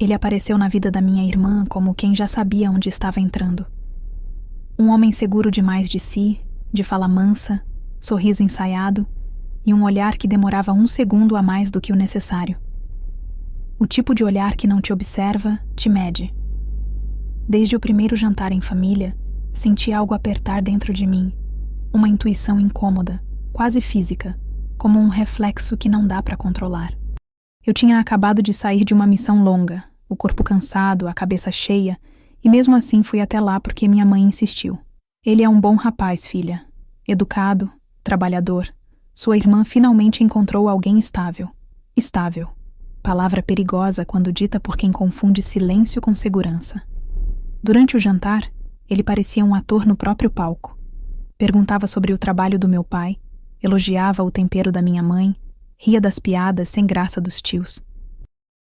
Ele apareceu na vida da minha irmã como quem já sabia onde estava entrando. Um homem seguro demais de si, de fala mansa, sorriso ensaiado e um olhar que demorava 1 segundo a mais do que o necessário. O tipo de olhar que não te observa, te mede. Desde o primeiro jantar em família, senti algo apertar dentro de mim, uma intuição incômoda, quase física, como um reflexo que não dá para controlar. Eu tinha acabado de sair de uma missão longa, o corpo cansado, a cabeça cheia, e mesmo assim fui até lá porque minha mãe insistiu. Ele é um bom rapaz, filha. Educado, trabalhador. Sua irmã finalmente encontrou alguém estável. Estável. Palavra perigosa quando dita por quem confunde silêncio com segurança. Durante o jantar, ele parecia um ator no próprio palco. Perguntava sobre o trabalho do meu pai, elogiava o tempero da minha mãe, ria das piadas sem graça dos tios.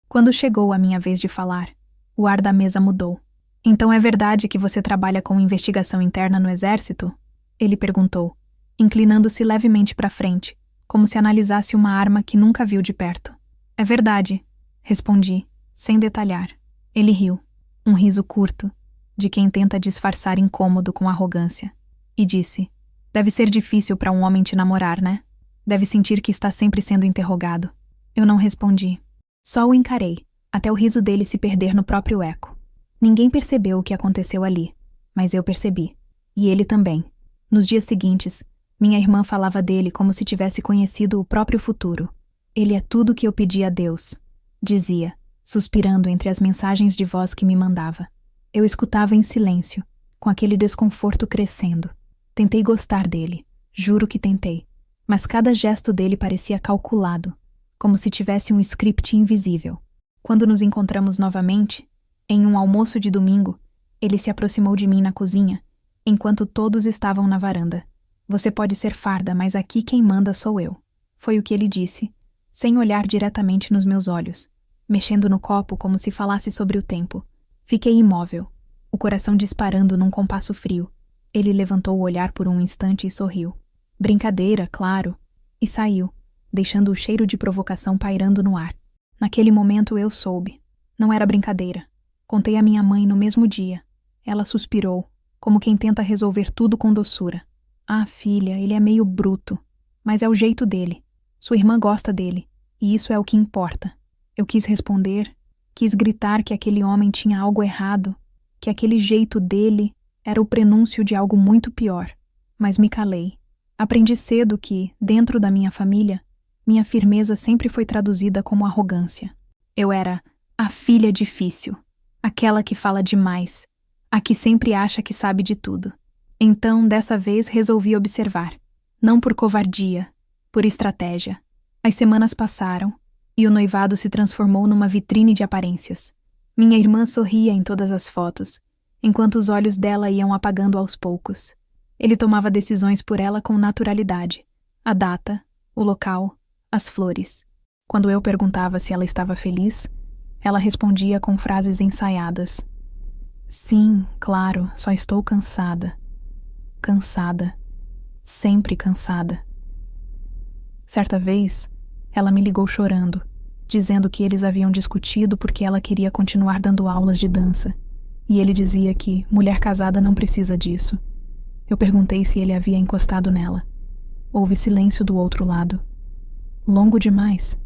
Quando chegou a minha vez de falar, o ar da mesa mudou. Então é verdade que você trabalha com investigação interna no exército? Ele perguntou, inclinando-se levemente para frente, como se analisasse uma arma que nunca viu de perto. É verdade, respondi, sem detalhar. Ele riu, um riso curto, de quem tenta disfarçar incômodo com arrogância, e disse, deve ser difícil para um homem te namorar, né? Deve sentir que está sempre sendo interrogado. Eu não respondi. Só o encarei, até o riso dele se perder no próprio eco. Ninguém percebeu o que aconteceu ali, mas eu percebi. E ele também. Nos dias seguintes, minha irmã falava dele como se tivesse conhecido o próprio futuro. Ele é tudo o que eu pedi a Deus, dizia, suspirando entre as mensagens de voz que me mandava. Eu escutava em silêncio, com aquele desconforto crescendo. Tentei gostar dele, juro que tentei, mas cada gesto dele parecia calculado, como se tivesse um script invisível. Quando nos encontramos novamente, em um almoço de domingo, ele se aproximou de mim na cozinha, enquanto todos estavam na varanda. Você pode ser farda, mas aqui quem manda sou eu. Foi o que ele disse, sem olhar diretamente nos meus olhos, mexendo no copo como se falasse sobre o tempo. Fiquei imóvel, o coração disparando num compasso frio. Ele levantou o olhar por um instante e sorriu. Brincadeira, claro, e saiu, deixando o cheiro de provocação pairando no ar. Naquele momento eu soube. Não era brincadeira. Contei à minha mãe no mesmo dia. Ela suspirou, como quem tenta resolver tudo com doçura. Ah, filha, ele é meio bruto, mas é o jeito dele. Sua irmã gosta dele, e isso é o que importa. Eu quis responder, quis gritar que aquele homem tinha algo errado, que aquele jeito dele era o prenúncio de algo muito pior, mas me calei. Aprendi cedo que, dentro da minha família, minha firmeza sempre foi traduzida como arrogância. Eu era a filha difícil, aquela que fala demais, a que sempre acha que sabe de tudo. Então, dessa vez, resolvi observar, não por covardia, por estratégia. As semanas passaram, e o noivado se transformou numa vitrine de aparências. Minha irmã sorria em todas as fotos, enquanto os olhos dela iam apagando aos poucos. Ele tomava decisões por ela com naturalidade. A data, o local, as flores. Quando eu perguntava se ela estava feliz, ela respondia com frases ensaiadas. Sim, claro, só estou cansada. Cansada. Sempre cansada. Certa vez, ela me ligou chorando, dizendo que eles haviam discutido porque ela queria continuar dando aulas de dança, e ele dizia que mulher casada não precisa disso. Eu perguntei se ele havia encostado nela. Houve silêncio do outro lado. Longo demais.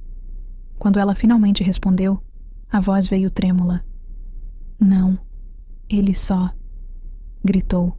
Quando ela finalmente respondeu, a voz veio trêmula. Não, ele só... gritou.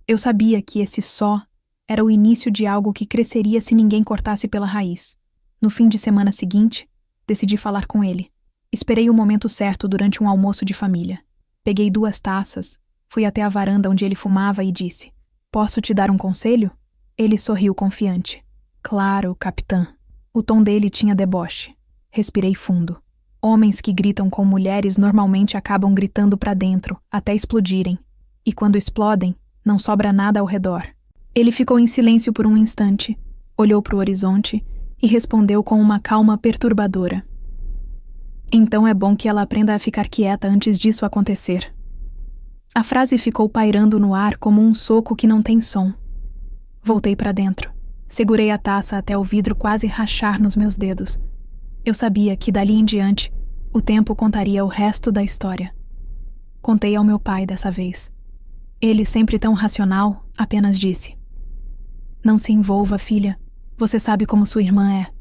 Eu sabia que esse só era o início de algo que cresceria se ninguém cortasse pela raiz. No fim de semana seguinte, decidi falar com ele. Esperei o momento certo durante um almoço de família. Peguei 2 taças, fui até a varanda onde ele fumava e disse, posso te dar um conselho? Ele sorriu confiante. Claro, capitã. O tom dele tinha deboche. Respirei fundo. Homens que gritam com mulheres normalmente acabam gritando pra dentro, até explodirem. E quando explodem, não sobra nada ao redor. Ele ficou em silêncio por um instante, olhou para o horizonte e respondeu com uma calma perturbadora. Então é bom que ela aprenda a ficar quieta antes disso acontecer. A frase ficou pairando no ar como um soco que não tem som. Voltei para dentro. Segurei a taça até o vidro quase rachar nos meus dedos. Eu sabia que, dali em diante, O tempo contaria o resto da história. Contei ao meu pai dessa vez. Ele, sempre tão racional, apenas disse: "Não se envolva, filha. Você sabe como sua irmã é.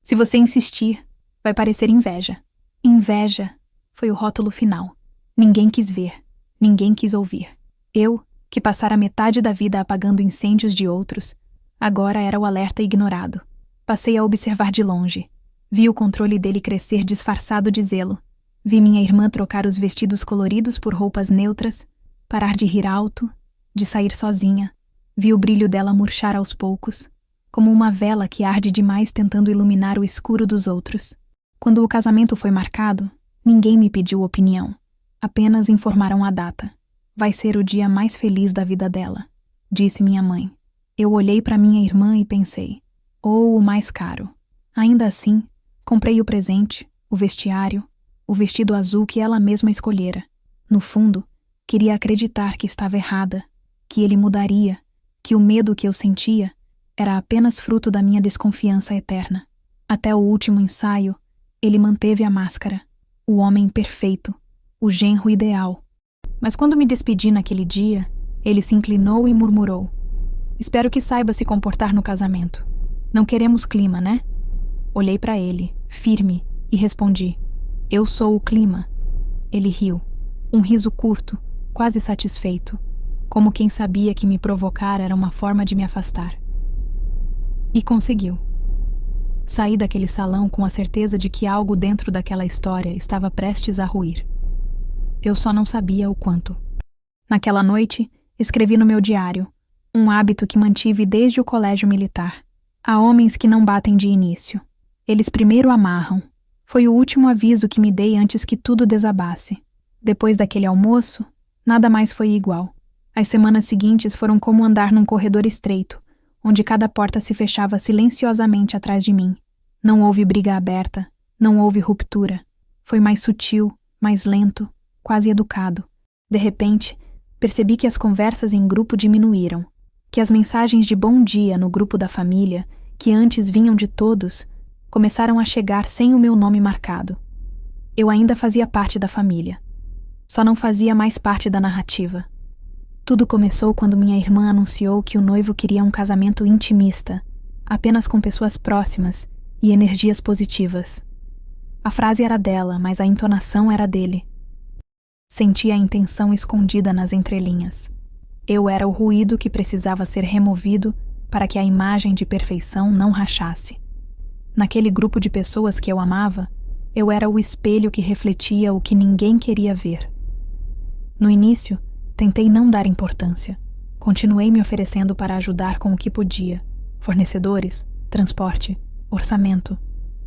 Se você insistir, vai parecer inveja." Inveja foi o rótulo final. Ninguém quis ver, ninguém quis ouvir. Eu, que passara metade da vida apagando incêndios de outros, agora era o alerta ignorado. Passei a observar de longe. Vi o controle dele crescer disfarçado de zelo. Vi minha irmã trocar os vestidos coloridos por roupas neutras, parar de rir alto, de sair sozinha. Vi o brilho dela murchar aos poucos, como uma vela que arde demais tentando iluminar o escuro dos outros. Quando o casamento foi marcado, ninguém me pediu opinião. Apenas informaram a data. "Vai ser o dia mais feliz da vida dela", disse minha mãe. Eu olhei para minha irmã e pensei: ou o mais caro. Ainda assim, comprei o presente, o vestiário, o vestido azul que ela mesma escolhera. No fundo, queria acreditar que estava errada, que ele mudaria, que o medo que eu sentia era apenas fruto da minha desconfiança eterna. Até o último ensaio, ele manteve a máscara, o homem perfeito, o genro ideal. Mas quando me despedi naquele dia, ele se inclinou e murmurou: "Espero que saiba se comportar no casamento. Não queremos clima, né?" Olhei para ele, firme, e respondi: "Eu sou o clima." Ele riu, um riso curto, quase satisfeito, como quem sabia que me provocar era uma forma de me afastar. E conseguiu. Saí daquele salão com a certeza de que algo dentro daquela história estava prestes a ruir. Eu só não sabia o quanto. Naquela noite, escrevi no meu diário, um hábito que mantive desde o colégio militar. Há homens que não batem de início. Eles primeiro amarram. Foi o último aviso que me dei antes que tudo desabasse. Depois daquele almoço, nada mais foi igual. As semanas seguintes foram como andar num corredor estreito, onde cada porta se fechava silenciosamente atrás de mim. Não houve briga aberta, não houve ruptura. Foi mais sutil, mais lento, quase educado. De repente, percebi que as conversas em grupo diminuíram, que as mensagens de bom dia no grupo da família, que antes vinham de todos, começaram a chegar sem o meu nome marcado. Eu ainda fazia parte da família. Só não fazia mais parte da narrativa. Tudo começou quando minha irmã anunciou que o noivo queria um casamento intimista, apenas com pessoas próximas e energias positivas. A frase era dela, mas a entonação era dele. Senti a intenção escondida nas entrelinhas. Eu era o ruído que precisava ser removido para que a imagem de perfeição não rachasse. Naquele grupo de pessoas que eu amava, eu era o espelho que refletia o que ninguém queria ver. No início, tentei não dar importância. Continuei me oferecendo para ajudar com o que podia. Fornecedores, transporte, orçamento.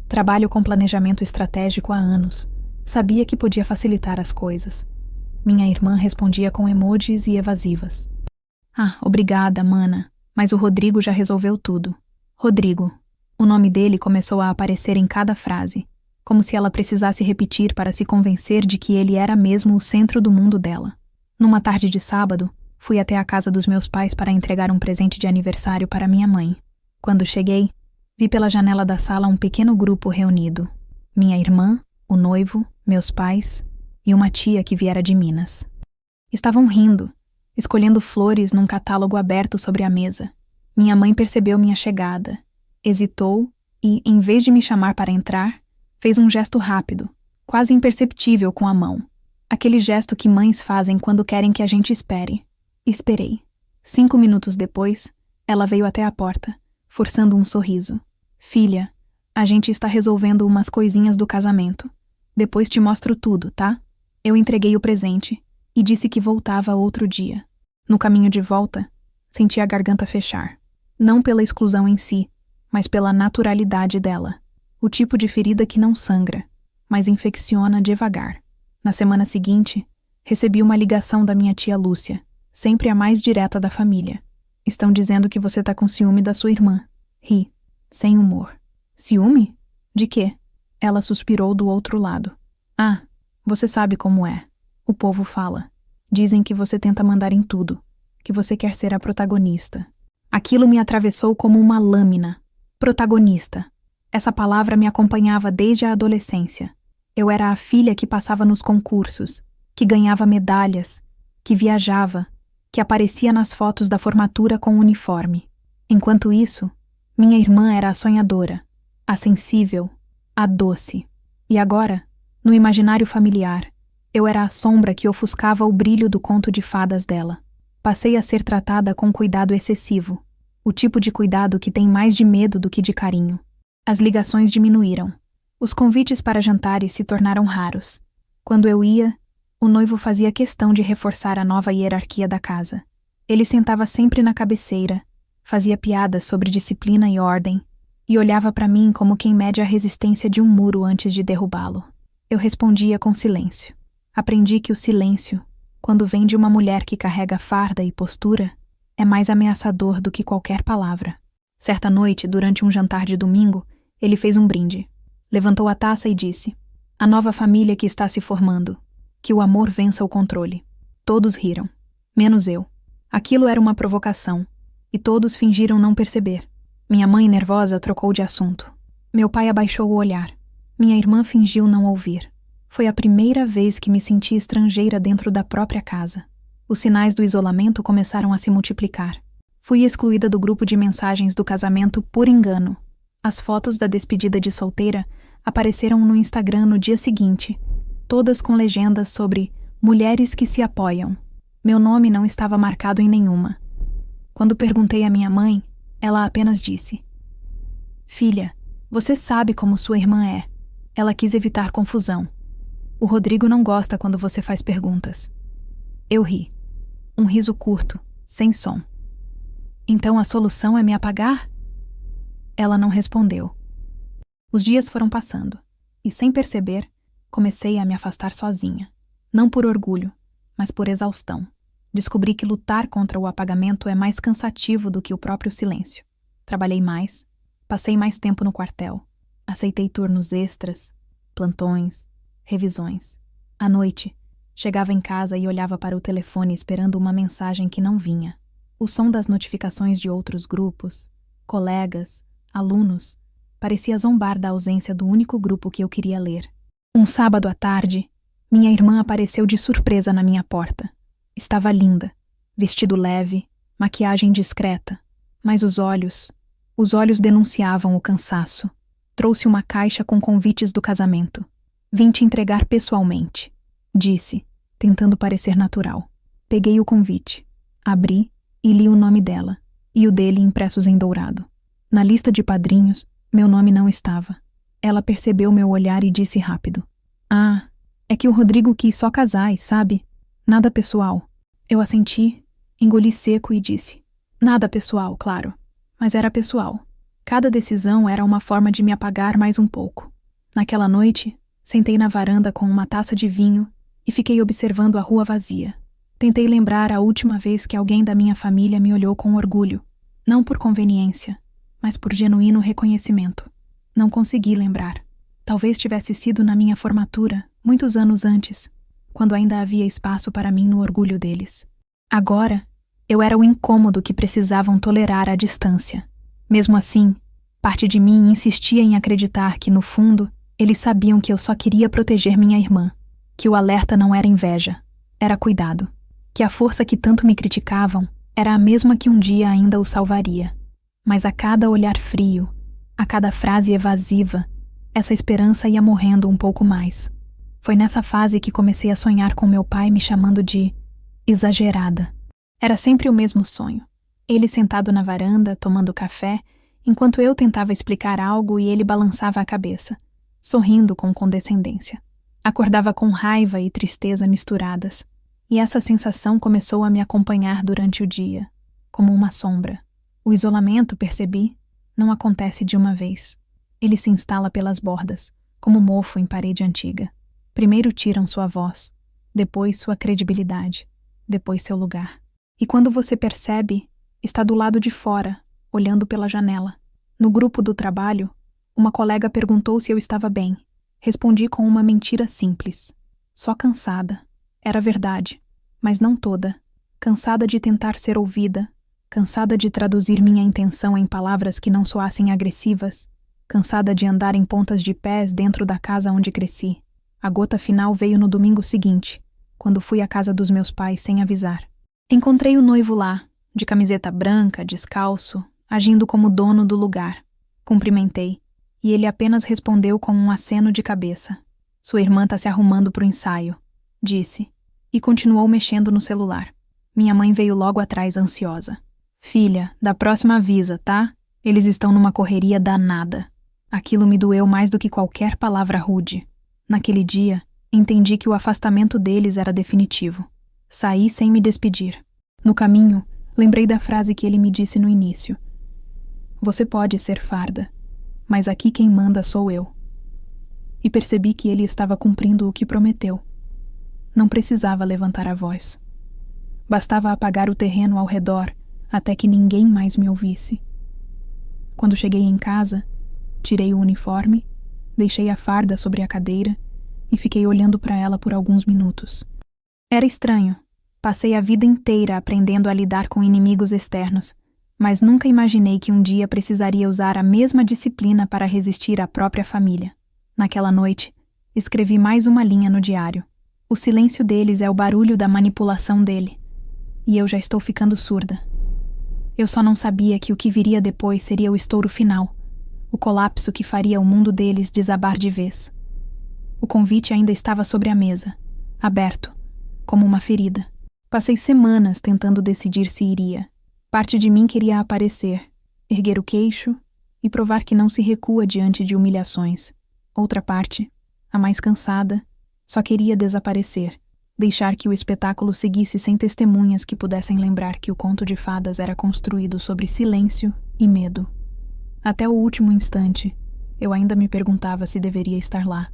Trabalho com planejamento estratégico há anos. Sabia que podia facilitar as coisas. Minha irmã respondia com emojis e evasivas. "Ah, obrigada, mana, mas o Rodrigo já resolveu tudo." Rodrigo. O nome dele começou a aparecer em cada frase, como se ela precisasse repetir para se convencer de que ele era mesmo o centro do mundo dela. Numa tarde de sábado, fui até a casa dos meus pais para entregar um presente de aniversário para minha mãe. Quando cheguei, vi pela janela da sala um pequeno grupo reunido. Minha irmã, o noivo, meus pais e uma tia que viera de Minas. Estavam rindo, escolhendo flores num catálogo aberto sobre a mesa. Minha mãe percebeu minha chegada, hesitou e, em vez de me chamar para entrar, fez um gesto rápido, quase imperceptível com a mão. Aquele gesto que mães fazem quando querem que a gente espere. Esperei. 5 minutos depois, ela veio até a porta, forçando um sorriso. "Filha, a gente está resolvendo umas coisinhas do casamento. Depois te mostro tudo, tá?" Eu entreguei o presente e disse que voltava outro dia. No caminho de volta, senti a garganta fechar. Não pela exclusão em si, mas pela naturalidade dela. O tipo de ferida que não sangra, mas infecciona devagar. Na semana seguinte, recebi uma ligação da minha tia Lúcia, sempre a mais direta da família. "Estão dizendo que você tá com ciúme da sua irmã." Ri, sem humor. "Ciúme? De quê?" Ela suspirou do outro lado. "Ah, você sabe como é. O povo fala. Dizem que você tenta mandar em tudo, que você quer ser a protagonista." Aquilo me atravessou como uma lâmina. Protagonista. Essa palavra me acompanhava desde a adolescência. Eu era a filha que passava nos concursos, que ganhava medalhas, que viajava, que aparecia nas fotos da formatura com uniforme. Enquanto isso, minha irmã era a sonhadora, a sensível, a doce. E agora, no imaginário familiar, eu era a sombra que ofuscava o brilho do conto de fadas dela. Passei a ser tratada com cuidado excessivo, o tipo de cuidado que tem mais de medo do que de carinho. As ligações diminuíram. Os convites para jantares se tornaram raros. Quando eu ia, o noivo fazia questão de reforçar a nova hierarquia da casa. Ele sentava sempre na cabeceira, fazia piadas sobre disciplina e ordem, e olhava para mim como quem mede a resistência de um muro antes de derrubá-lo. Eu respondia com silêncio. Aprendi que o silêncio, quando vem de uma mulher que carrega farda e postura, é mais ameaçador do que qualquer palavra. Certa noite, durante um jantar de domingo, ele fez um brinde. Levantou a taça e disse: "A nova família que está se formando. Que o amor vença o controle." Todos riram, menos eu. Aquilo era uma provocação, e todos fingiram não perceber. Minha mãe, nervosa, trocou de assunto. Meu pai abaixou o olhar. Minha irmã fingiu não ouvir. Foi a primeira vez que me senti estrangeira dentro da própria casa. Os sinais do isolamento começaram a se multiplicar. Fui excluída do grupo de mensagens do casamento por engano. As fotos da despedida de solteira apareceram no Instagram no dia seguinte, todas com legendas sobre mulheres que se apoiam. Meu nome não estava marcado em nenhuma. Quando perguntei à minha mãe, ela apenas disse: "Filha, você sabe como sua irmã é. Ela quis evitar confusão. O Rodrigo não gosta quando você faz perguntas." Eu ri. Um riso curto, sem som. "Então a solução é me apagar?" Ela não respondeu. Os dias foram passando, e sem perceber, comecei a me afastar sozinha. Não por orgulho, mas por exaustão. Descobri que lutar contra o apagamento é mais cansativo do que o próprio silêncio. Trabalhei mais, passei mais tempo no quartel, aceitei turnos extras, plantões, revisões. À noite, chegava em casa e olhava para o telefone esperando uma mensagem que não vinha. O som das notificações de outros grupos, colegas, alunos, parecia zombar da ausência do único grupo que eu queria ler. Um sábado à tarde, minha irmã apareceu de surpresa na minha porta. Estava linda, vestido leve, maquiagem discreta, mas os olhos denunciavam o cansaço. Trouxe uma caixa com convites do casamento. "Vim te entregar pessoalmente", disse, tentando parecer natural. Peguei o convite, abri e li o nome dela, e o dele impressos em dourado. Na lista de padrinhos, meu nome não estava. Ela percebeu meu olhar e disse rápido: "Ah, é que o Rodrigo quis só casais, sabe? Nada pessoal." Eu assenti, engoli seco e disse: "Nada pessoal, claro. Mas era pessoal. Cada decisão era uma forma de me apagar mais um pouco." Naquela noite, sentei na varanda com uma taça de vinho e fiquei observando a rua vazia. Tentei lembrar a última vez que alguém da minha família me olhou com orgulho. Não por conveniência, mas por genuíno reconhecimento. Não consegui lembrar. Talvez tivesse sido na minha formatura, muitos anos antes, quando ainda havia espaço para mim no orgulho deles. Agora, eu era o incômodo que precisavam tolerar à distância. Mesmo assim, parte de mim insistia em acreditar que, no fundo, eles sabiam que eu só queria proteger minha irmã, que o alerta não era inveja, era cuidado, que a força que tanto me criticavam era a mesma que um dia ainda o salvaria. Mas a cada olhar frio, a cada frase evasiva, essa esperança ia morrendo um pouco mais. Foi nessa fase que comecei a sonhar com meu pai me chamando de exagerada. Era sempre o mesmo sonho. Ele sentado na varanda, tomando café, enquanto eu tentava explicar algo e ele balançava a cabeça, sorrindo com condescendência. Acordava com raiva e tristeza misturadas, e essa sensação começou a me acompanhar durante o dia, como uma sombra. O isolamento, percebi, não acontece de uma vez. Ele se instala pelas bordas, como mofo em parede antiga. Primeiro tiram sua voz, depois sua credibilidade, depois seu lugar. E quando você percebe, está do lado de fora, olhando pela janela. No grupo do trabalho, uma colega perguntou se eu estava bem. Respondi com uma mentira simples. Só cansada. Era verdade, mas não toda. Cansada de tentar ser ouvida, cansada de traduzir minha intenção em palavras que não soassem agressivas, cansada de andar em pontas de pés dentro da casa onde cresci. A gota final veio no domingo seguinte, quando fui à casa dos meus pais sem avisar. Encontrei o noivo lá, de camiseta branca, descalço, agindo como dono do lugar. Cumprimentei, e ele apenas respondeu com um aceno de cabeça. Sua irmã tá se arrumando pro ensaio, disse, e continuou mexendo no celular. Minha mãe veio logo atrás, ansiosa. Filha, da próxima avisa, tá? Eles estão numa correria danada. Aquilo me doeu mais do que qualquer palavra rude. Naquele dia, entendi que o afastamento deles era definitivo. Saí sem me despedir. No caminho, lembrei da frase que ele me disse no início. Você pode ser farda, mas aqui quem manda sou eu. E percebi que ele estava cumprindo o que prometeu. Não precisava levantar a voz. Bastava apagar o terreno ao redor até que ninguém mais me ouvisse. Quando cheguei em casa, tirei o uniforme, deixei a farda sobre a cadeira e fiquei olhando para ela por alguns minutos. Era estranho. Passei a vida inteira aprendendo a lidar com inimigos externos, mas nunca imaginei que um dia precisaria usar a mesma disciplina para resistir à própria família. Naquela noite, escrevi mais uma linha no diário. O silêncio deles é o barulho da manipulação dele. E eu já estou ficando surda. Eu só não sabia que o que viria depois seria o estouro final, o colapso que faria o mundo deles desabar de vez. O convite ainda estava sobre a mesa, aberto, como uma ferida. Passei semanas tentando decidir se iria. Parte de mim queria aparecer, erguer o queixo e provar que não se recua diante de humilhações. Outra parte, a mais cansada, só queria desaparecer, deixar que o espetáculo seguisse sem testemunhas que pudessem lembrar que o conto de fadas era construído sobre silêncio e medo. Até o último instante, eu ainda me perguntava se deveria estar lá.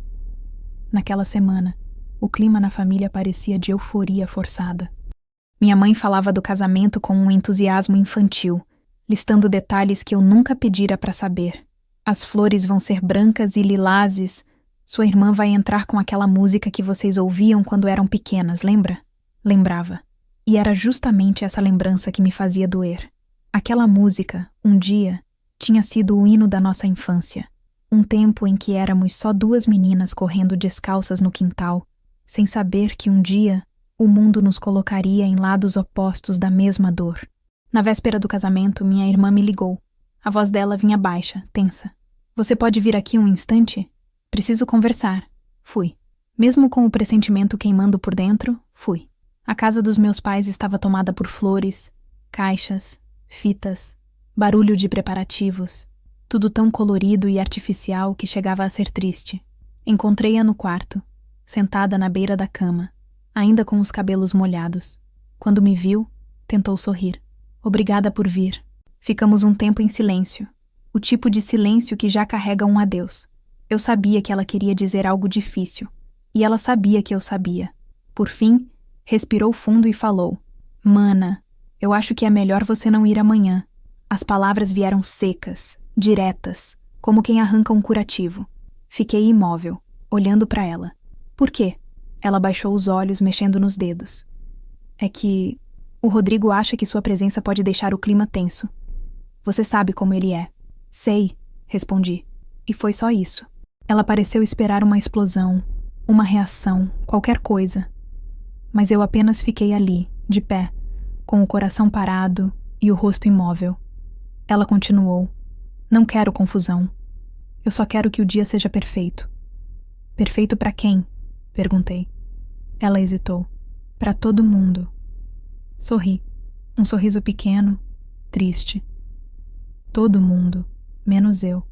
Naquela semana, o clima na família parecia de euforia forçada. Minha mãe falava do casamento com um entusiasmo infantil, listando detalhes que eu nunca pedira para saber. As flores vão ser brancas e lilazes. Sua irmã vai entrar com aquela música que vocês ouviam quando eram pequenas, lembra? Lembrava. E era justamente essa lembrança que me fazia doer. Aquela música, um dia, tinha sido o hino da nossa infância. Um tempo em que éramos só duas meninas correndo descalças no quintal, sem saber que um dia o mundo nos colocaria em lados opostos da mesma dor. Na véspera do casamento, minha irmã me ligou. A voz dela vinha baixa, tensa. Você pode vir aqui um instante? Preciso conversar. Fui. Mesmo com o pressentimento queimando por dentro, fui. A casa dos meus pais estava tomada por flores, caixas, fitas, barulho de preparativos. Tudo tão colorido e artificial que chegava a ser triste. Encontrei-a no quarto, sentada na beira da cama, ainda com os cabelos molhados. Quando me viu, tentou sorrir. Obrigada por vir. Ficamos um tempo em silêncio. O tipo de silêncio que já carrega um adeus. Eu sabia que ela queria dizer algo difícil. E ela sabia que eu sabia. Por fim, respirou fundo e falou. Mana, eu acho que é melhor você não ir amanhã. As palavras vieram secas, diretas, como quem arranca um curativo. Fiquei imóvel, olhando para ela. Por quê? Ela baixou os olhos, mexendo nos dedos. É que o Rodrigo acha que sua presença pode deixar o clima tenso. Você sabe como ele é. Sei, respondi. E foi só isso. Ela pareceu esperar uma explosão, uma reação, qualquer coisa. Mas eu apenas fiquei ali, de pé, com o coração parado e o rosto imóvel. Ela continuou. Não quero confusão. Eu só quero que o dia seja perfeito. Perfeito para quem? Perguntei. Ela hesitou. Para todo mundo. Sorri. Um sorriso pequeno, triste. Todo mundo, menos eu.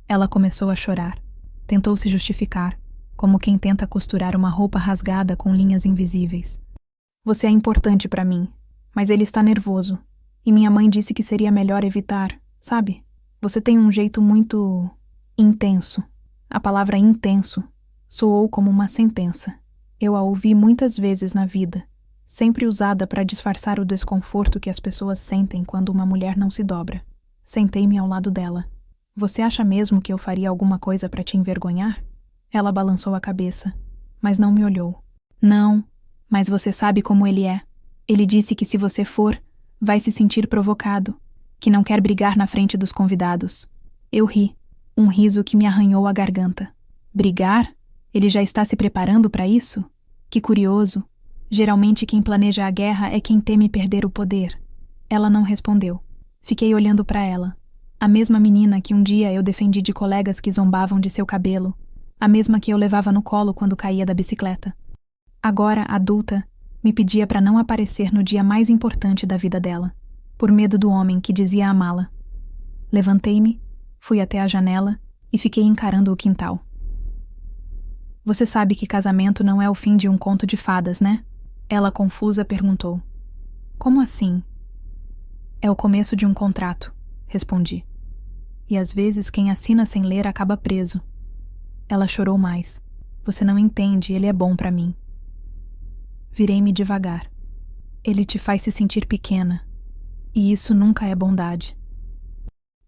Ela começou a chorar. Tentou se justificar, como quem tenta costurar uma roupa rasgada com linhas invisíveis. Você é importante para mim, mas ele está nervoso. E minha mãe disse que seria melhor evitar, sabe? Você tem um jeito muito intenso. A palavra intenso soou como uma sentença. Eu a ouvi muitas vezes na vida, sempre usada para disfarçar o desconforto que as pessoas sentem quando uma mulher não se dobra. Sentei-me ao lado dela. Você acha mesmo que eu faria alguma coisa para te envergonhar? Ela balançou a cabeça, mas não me olhou. Não, mas você sabe como ele é. Ele disse que se você for, vai se sentir provocado, que não quer brigar na frente dos convidados. Eu ri, um riso que me arranhou a garganta. Brigar? Ele já está se preparando para isso? Que curioso. Geralmente quem planeja a guerra é quem teme perder o poder. Ela não respondeu. Fiquei olhando para ela. A mesma menina que um dia eu defendi de colegas que zombavam de seu cabelo. A mesma que eu levava no colo quando caía da bicicleta. Agora, adulta, me pedia para não aparecer no dia mais importante da vida dela, por medo do homem que dizia amá-la. Levantei-me, fui até a janela e fiquei encarando o quintal. Você sabe que casamento não é o fim de um conto de fadas, né? Ela, confusa, perguntou. Como assim? É o começo de um contrato, respondi. E às vezes quem assina sem ler acaba preso. Ela chorou mais. Você não entende, ele é bom para mim. Virei-me devagar. Ele te faz se sentir pequena. E isso nunca é bondade.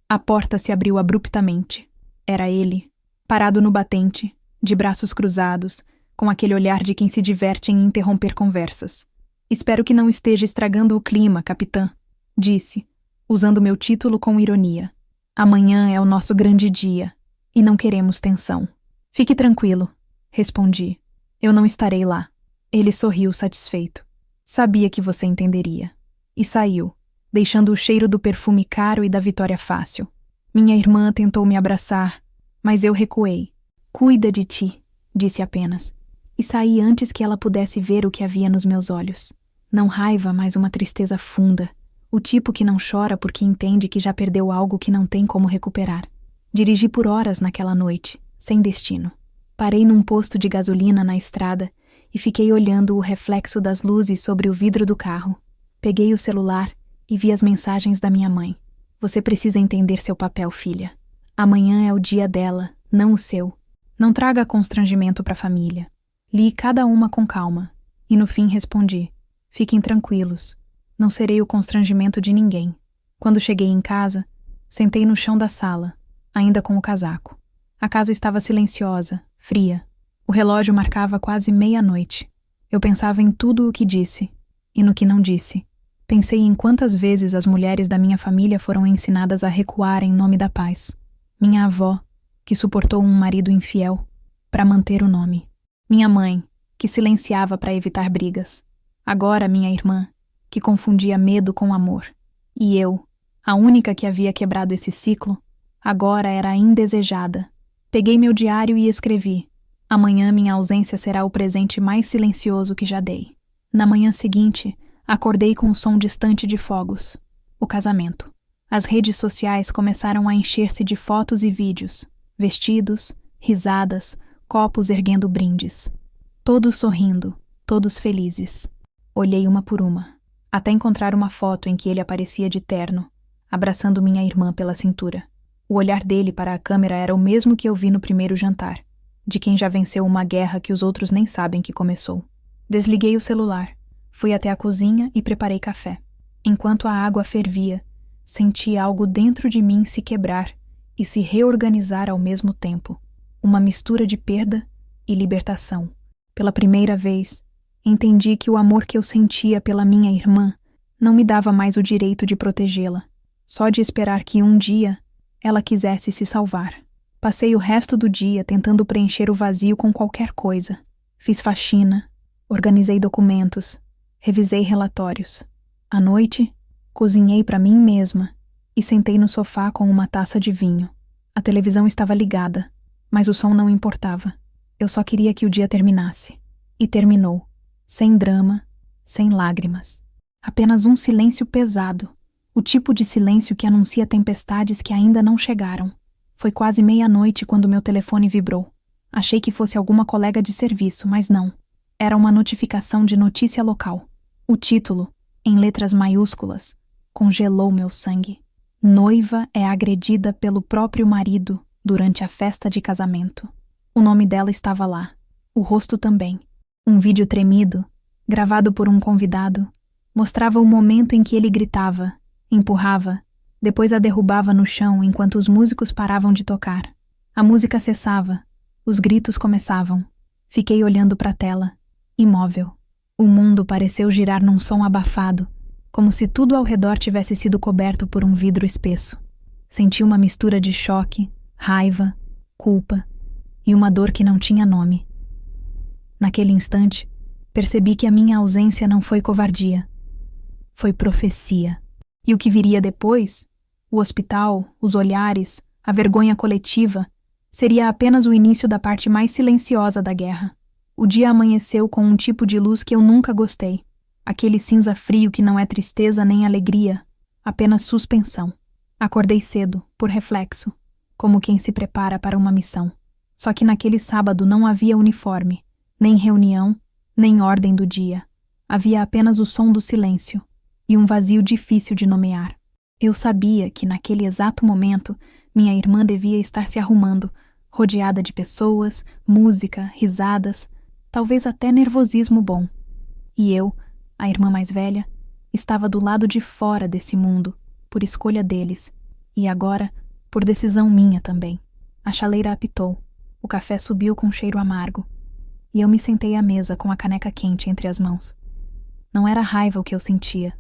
A porta se abriu abruptamente. Era ele, parado no batente, de braços cruzados, com aquele olhar de quem se diverte em interromper conversas. Espero que não esteja estragando o clima, capitã, disse, usando meu título com ironia. Amanhã é o nosso grande dia, e não queremos tensão. Fique tranquilo, respondi. Eu não estarei lá. Ele sorriu satisfeito. Sabia que você entenderia. E saiu, deixando o cheiro do perfume caro e da vitória fácil. Minha irmã tentou me abraçar, mas eu recuei. Cuida de ti, disse apenas. E saí antes que ela pudesse ver o que havia nos meus olhos. Não raiva, mas uma tristeza funda. O tipo que não chora porque entende que já perdeu algo que não tem como recuperar. Dirigi por horas naquela noite, sem destino. Parei num posto de gasolina na estrada e fiquei olhando o reflexo das luzes sobre o vidro do carro. Peguei o celular e vi as mensagens da minha mãe. Você precisa entender seu papel, filha. Amanhã é o dia dela, não o seu. Não traga constrangimento para a família. Li cada uma com calma e no fim respondi. Fiquem tranquilos. Não serei o constrangimento de ninguém. Quando cheguei em casa, sentei no chão da sala, ainda com o casaco. A casa estava silenciosa, fria. O relógio marcava quase meia-noite. Eu pensava em tudo o que disse e no que não disse. Pensei em quantas vezes as mulheres da minha família foram ensinadas a recuar em nome da paz. Minha avó, que suportou um marido infiel para manter o nome. Minha mãe, que silenciava para evitar brigas. Agora minha irmã, que confundia medo com amor. E eu, a única que havia quebrado esse ciclo, agora era indesejada. Peguei meu diário e escrevi. Amanhã minha ausência será o presente mais silencioso que já dei. Na manhã seguinte, acordei com o som distante de fogos. O casamento. As redes sociais começaram a encher-se de fotos e vídeos. Vestidos, risadas, copos erguendo brindes. Todos sorrindo, todos felizes. Olhei uma por uma, até encontrar uma foto em que ele aparecia de terno, abraçando minha irmã pela cintura. O olhar dele para a câmera era o mesmo que eu vi no primeiro jantar, de quem já venceu uma guerra que os outros nem sabem que começou. Desliguei o celular, fui até a cozinha e preparei café. Enquanto a água fervia, senti algo dentro de mim se quebrar e se reorganizar ao mesmo tempo. Uma mistura de perda e libertação. Pela primeira vez, entendi que o amor que eu sentia pela minha irmã não me dava mais o direito de protegê-la, só de esperar que um dia ela quisesse se salvar. Passei o resto do dia tentando preencher o vazio com qualquer coisa. Fiz faxina, organizei documentos, revisei relatórios. À noite, cozinhei para mim mesma e sentei no sofá com uma taça de vinho. A televisão estava ligada, mas o som não importava. Eu só queria que o dia terminasse. E terminou. Sem drama, sem lágrimas. Apenas um silêncio pesado. O tipo de silêncio que anuncia tempestades que ainda não chegaram. Foi quase meia-noite quando meu telefone vibrou. Achei que fosse alguma colega de serviço, mas não. Era uma notificação de notícia local. O título, em letras maiúsculas, congelou meu sangue. Noiva é agredida pelo próprio marido durante a festa de casamento. O nome dela estava lá. O rosto também. Um vídeo tremido, gravado por um convidado, mostrava o momento em que ele gritava, empurrava, depois a derrubava no chão enquanto os músicos paravam de tocar. A música cessava, os gritos começavam. Fiquei olhando para a tela, imóvel. O mundo pareceu girar num som abafado, como se tudo ao redor tivesse sido coberto por um vidro espesso. Senti uma mistura de choque, raiva, culpa e uma dor que não tinha nome. Naquele instante, percebi que a minha ausência não foi covardia. Foi profecia. E o que viria depois, o hospital, os olhares, a vergonha coletiva, seria apenas o início da parte mais silenciosa da guerra. O dia amanheceu com um tipo de luz que eu nunca gostei. Aquele cinza frio que não é tristeza nem alegria, apenas suspensão. Acordei cedo, por reflexo, como quem se prepara para uma missão. Só que naquele sábado não havia uniforme, nem reunião, nem ordem do dia. Havia apenas o som do silêncio e um vazio difícil de nomear. Eu sabia que naquele exato momento minha irmã devia estar se arrumando, rodeada de pessoas, música, risadas, talvez até nervosismo bom. E eu, a irmã mais velha, estava do lado de fora desse mundo, por escolha deles, e agora, por decisão minha também. A chaleira apitou, o café subiu com cheiro amargo, e eu me sentei à mesa com a caneca quente entre as mãos. Não era raiva o que eu sentia.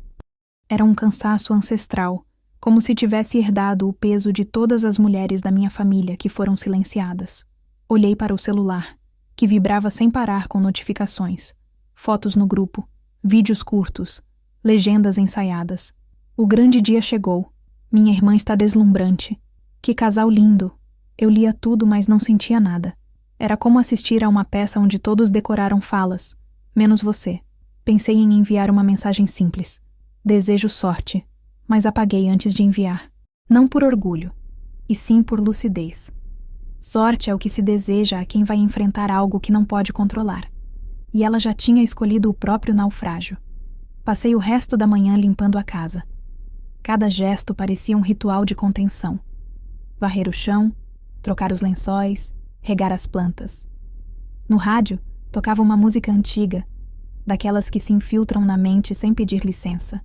Era um cansaço ancestral, como se tivesse herdado o peso de todas as mulheres da minha família que foram silenciadas. Olhei para o celular, que vibrava sem parar com notificações, fotos no grupo, vídeos curtos, legendas ensaiadas. O grande dia chegou. Minha irmã está deslumbrante. Que casal lindo! Eu lia tudo, mas não sentia nada. Era como assistir a uma peça onde todos decoraram falas, menos você. Pensei em enviar uma mensagem simples. Desejo sorte, mas apaguei antes de enviar. Não por orgulho, e sim por lucidez. Sorte é o que se deseja a quem vai enfrentar algo que não pode controlar. E ela já tinha escolhido o próprio naufrágio. Passei o resto da manhã limpando a casa. Cada gesto parecia um ritual de contenção. Varrer o chão, trocar os lençóis, regar as plantas. No rádio, tocava uma música antiga, daquelas que se infiltram na mente sem pedir licença.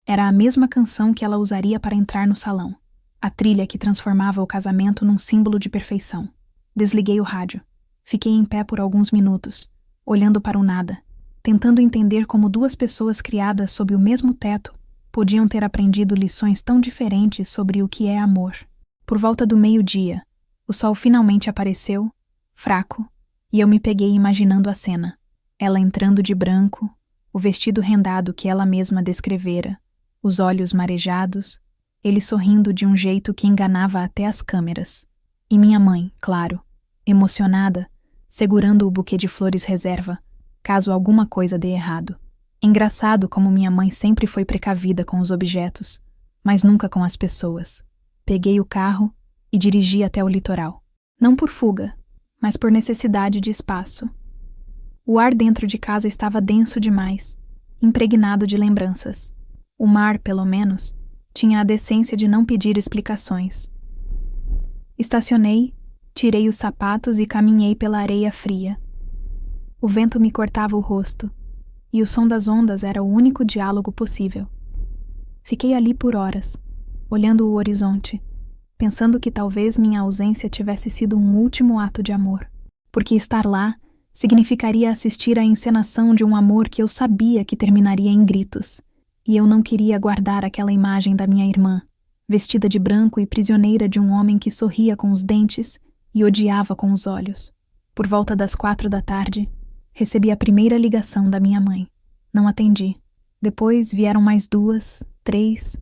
Era a mesma canção que ela usaria para entrar no salão, a trilha que transformava o casamento num símbolo de perfeição. Desliguei o rádio. Fiquei em pé por alguns minutos, olhando para o nada, tentando entender como duas pessoas criadas sob o mesmo teto podiam ter aprendido lições tão diferentes sobre o que é amor. Por volta do meio-dia, o sol finalmente apareceu, fraco, e eu me peguei imaginando a cena. Ela entrando de branco, o vestido rendado que ela mesma descrevera, os olhos marejados, ele sorrindo de um jeito que enganava até as câmeras. E minha mãe, claro, emocionada, segurando o buquê de flores reserva, caso alguma coisa dê errado. Engraçado como minha mãe sempre foi precavida com os objetos, mas nunca com as pessoas. Peguei o carro e dirigi até o litoral. Não por fuga, mas por necessidade de espaço. O ar dentro de casa estava denso demais, impregnado de lembranças. O mar, pelo menos, tinha a decência de não pedir explicações. Estacionei, tirei os sapatos e caminhei pela areia fria. O vento me cortava o rosto, e o som das ondas era o único diálogo possível. Fiquei ali por horas, olhando o horizonte, pensando que talvez minha ausência tivesse sido um último ato de amor, porque estar lá significaria assistir à encenação de um amor que eu sabia que terminaria em gritos, e eu não queria guardar aquela imagem da minha irmã, vestida de branco e prisioneira de um homem que sorria com os dentes e odiava com os olhos. Por volta das 4 da tarde, recebi a primeira ligação da minha mãe. Não atendi. Depois vieram mais 2, 3,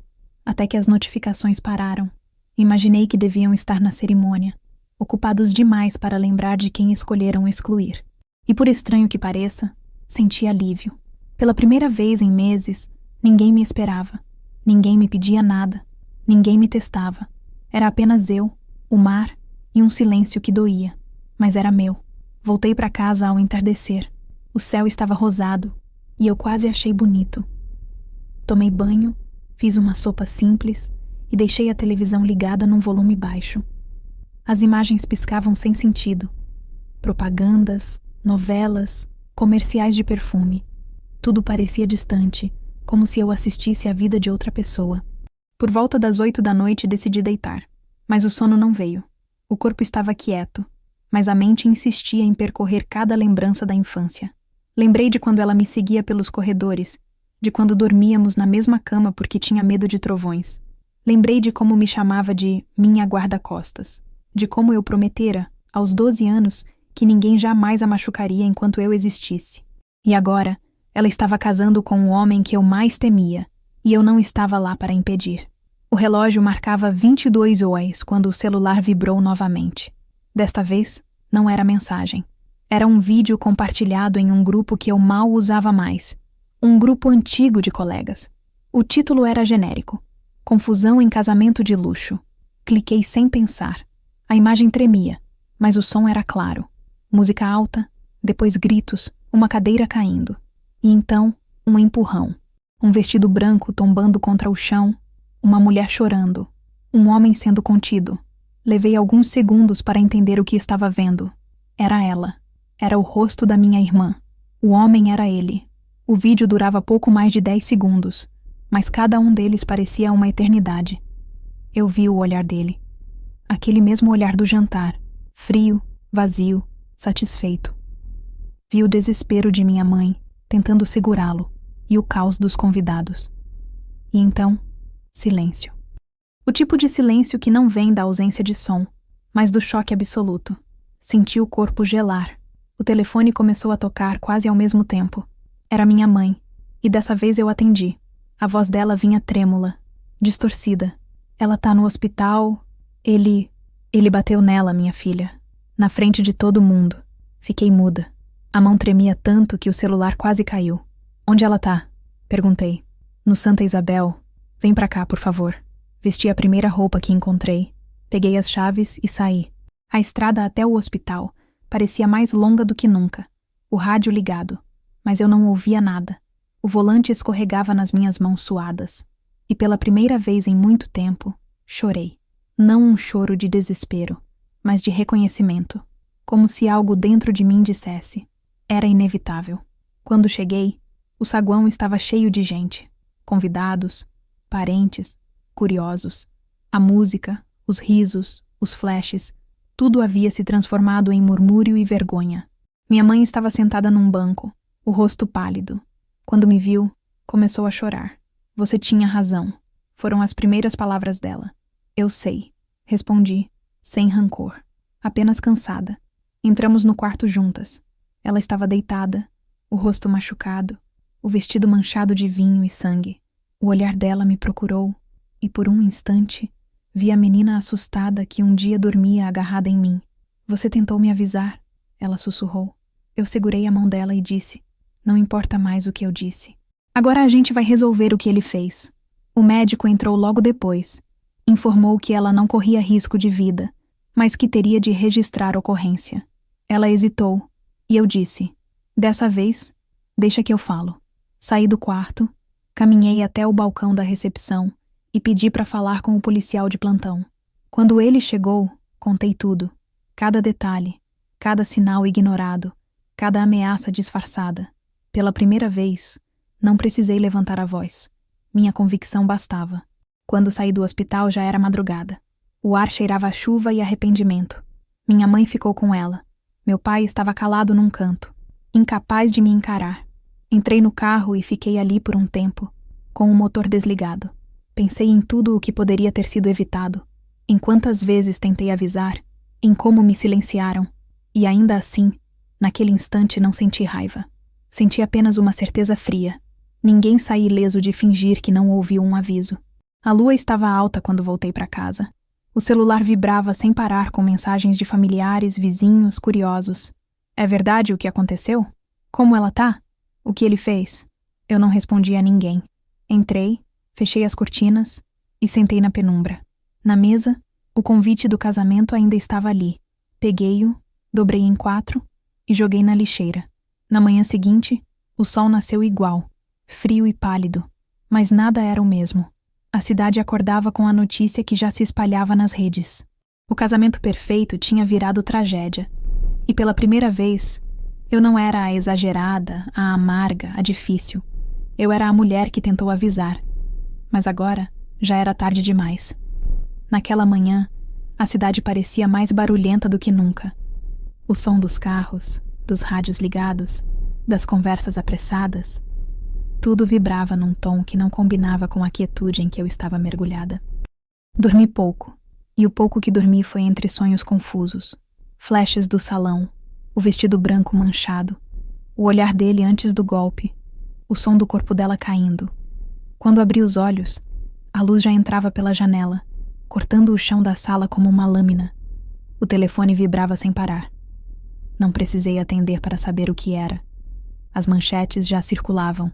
até que as notificações pararam. Imaginei que deviam estar na cerimônia, ocupados demais para lembrar de quem escolheram excluir. E por estranho que pareça, senti alívio. Pela primeira vez em meses, ninguém me esperava. Ninguém me pedia nada. Ninguém me testava. Era apenas eu, o mar e um silêncio que doía. Mas era meu. Voltei para casa ao entardecer. O céu estava rosado e eu quase achei bonito. Tomei banho, fiz uma sopa simples e deixei a televisão ligada num volume baixo. As imagens piscavam sem sentido. Propagandas, novelas, comerciais de perfume. Tudo parecia distante, como se eu assistisse à vida de outra pessoa. Por volta das 8 da noite decidi deitar, mas o sono não veio. O corpo estava quieto, mas a mente insistia em percorrer cada lembrança da infância. Lembrei de quando ela me seguia pelos corredores, de quando dormíamos na mesma cama porque tinha medo de trovões. Lembrei de como me chamava de minha guarda-costas, de como eu prometera, aos 12 anos, que ninguém jamais a machucaria enquanto eu existisse. E agora, ela estava casando com o homem que eu mais temia, e eu não estava lá para impedir. O relógio marcava 22 horas quando o celular vibrou novamente. Desta vez, não era mensagem. Era um vídeo compartilhado em um grupo que eu mal usava mais. Um grupo antigo de colegas. O título era genérico. Confusão em casamento de luxo. Cliquei sem pensar. A imagem tremia, mas o som era claro. Música alta, depois gritos, uma cadeira caindo. E então, um empurrão. Um vestido branco tombando contra o chão, uma mulher chorando, um homem sendo contido. Levei alguns segundos para entender o que estava vendo. Era ela. Era o rosto da minha irmã. O homem era ele. O vídeo durava pouco mais de 10 segundos, mas cada um deles parecia uma eternidade. Eu vi o olhar dele. Aquele mesmo olhar do jantar, frio, vazio, satisfeito. Vi o desespero de minha mãe, tentando segurá-lo, e o caos dos convidados. E então, silêncio. O tipo de silêncio que não vem da ausência de som, mas do choque absoluto. Senti o corpo gelar. O telefone começou a tocar quase ao mesmo tempo. Era minha mãe, e dessa vez eu atendi. A voz dela vinha trêmula, distorcida. Ela tá no hospital. Ele bateu nela, minha filha. Na frente de todo mundo. Fiquei muda. A mão tremia tanto que o celular quase caiu. Onde ela tá? Perguntei. No Santa Isabel. Vem pra cá, por favor. Vesti a primeira roupa que encontrei. Peguei as chaves e saí. A estrada até o hospital parecia mais longa do que nunca. O rádio ligado. Mas eu não ouvia nada. O volante escorregava nas minhas mãos suadas. E pela primeira vez em muito tempo, chorei. Não um choro de desespero, mas de reconhecimento. Como se algo dentro de mim dissesse. Era inevitável. Quando cheguei, o saguão estava cheio de gente. Convidados, parentes, curiosos. A música, os risos, os flashes, tudo havia se transformado em murmúrio e vergonha. Minha mãe estava sentada num banco, o rosto pálido. Quando me viu, começou a chorar. Você tinha razão. Foram as primeiras palavras dela. Eu sei, respondi, sem rancor, apenas cansada. Entramos no quarto juntas. Ela estava deitada, o rosto machucado, o vestido manchado de vinho e sangue. O olhar dela me procurou, e por um instante, vi a menina assustada que um dia dormia agarrada em mim. Você tentou me avisar, ela sussurrou. Eu segurei a mão dela e disse, não importa mais o que eu disse. Agora a gente vai resolver o que ele fez. O médico entrou logo depois. Informou que ela não corria risco de vida, mas que teria de registrar a ocorrência. Ela hesitou, e eu disse, dessa vez, deixa que eu falo. Saí do quarto, caminhei até o balcão da recepção e pedi para falar com o policial de plantão. Quando ele chegou, contei tudo. Cada detalhe, cada sinal ignorado, cada ameaça disfarçada. Pela primeira vez, não precisei levantar a voz. Minha convicção bastava. Quando saí do hospital já era madrugada. O ar cheirava a chuva e arrependimento. Minha mãe ficou com ela. Meu pai estava calado num canto, incapaz de me encarar. Entrei no carro e fiquei ali por um tempo, com o motor desligado. Pensei em tudo o que poderia ter sido evitado, em quantas vezes tentei avisar, em como me silenciaram. E ainda assim, naquele instante não senti raiva. Senti apenas uma certeza fria. Ninguém saiu ileso de fingir que não ouviu um aviso. A lua estava alta quando voltei para casa. O celular vibrava sem parar com mensagens de familiares, vizinhos, curiosos. É verdade o que aconteceu? Como ela tá? O que ele fez? Eu não respondi a ninguém. Entrei, fechei as cortinas e sentei na penumbra. Na mesa, o convite do casamento ainda estava ali. Peguei-o, dobrei em 4 e joguei na lixeira. Na manhã seguinte, o sol nasceu igual, frio e pálido, mas nada era o mesmo. A cidade acordava com a notícia que já se espalhava nas redes. O casamento perfeito tinha virado tragédia. E pela primeira vez, eu não era a exagerada, a amarga, a difícil. Eu era a mulher que tentou avisar. Mas agora, já era tarde demais. Naquela manhã, a cidade parecia mais barulhenta do que nunca. O som dos carros, dos rádios ligados, das conversas apressadas, tudo vibrava num tom que não combinava com a quietude em que eu estava mergulhada. Dormi pouco, e o pouco que dormi foi entre sonhos confusos, flashes do salão, o vestido branco manchado, o olhar dele antes do golpe, o som do corpo dela caindo. Quando abri os olhos, a luz já entrava pela janela, cortando o chão da sala como uma lâmina. O telefone vibrava sem parar. Não precisei atender para saber o que era. As manchetes já circulavam.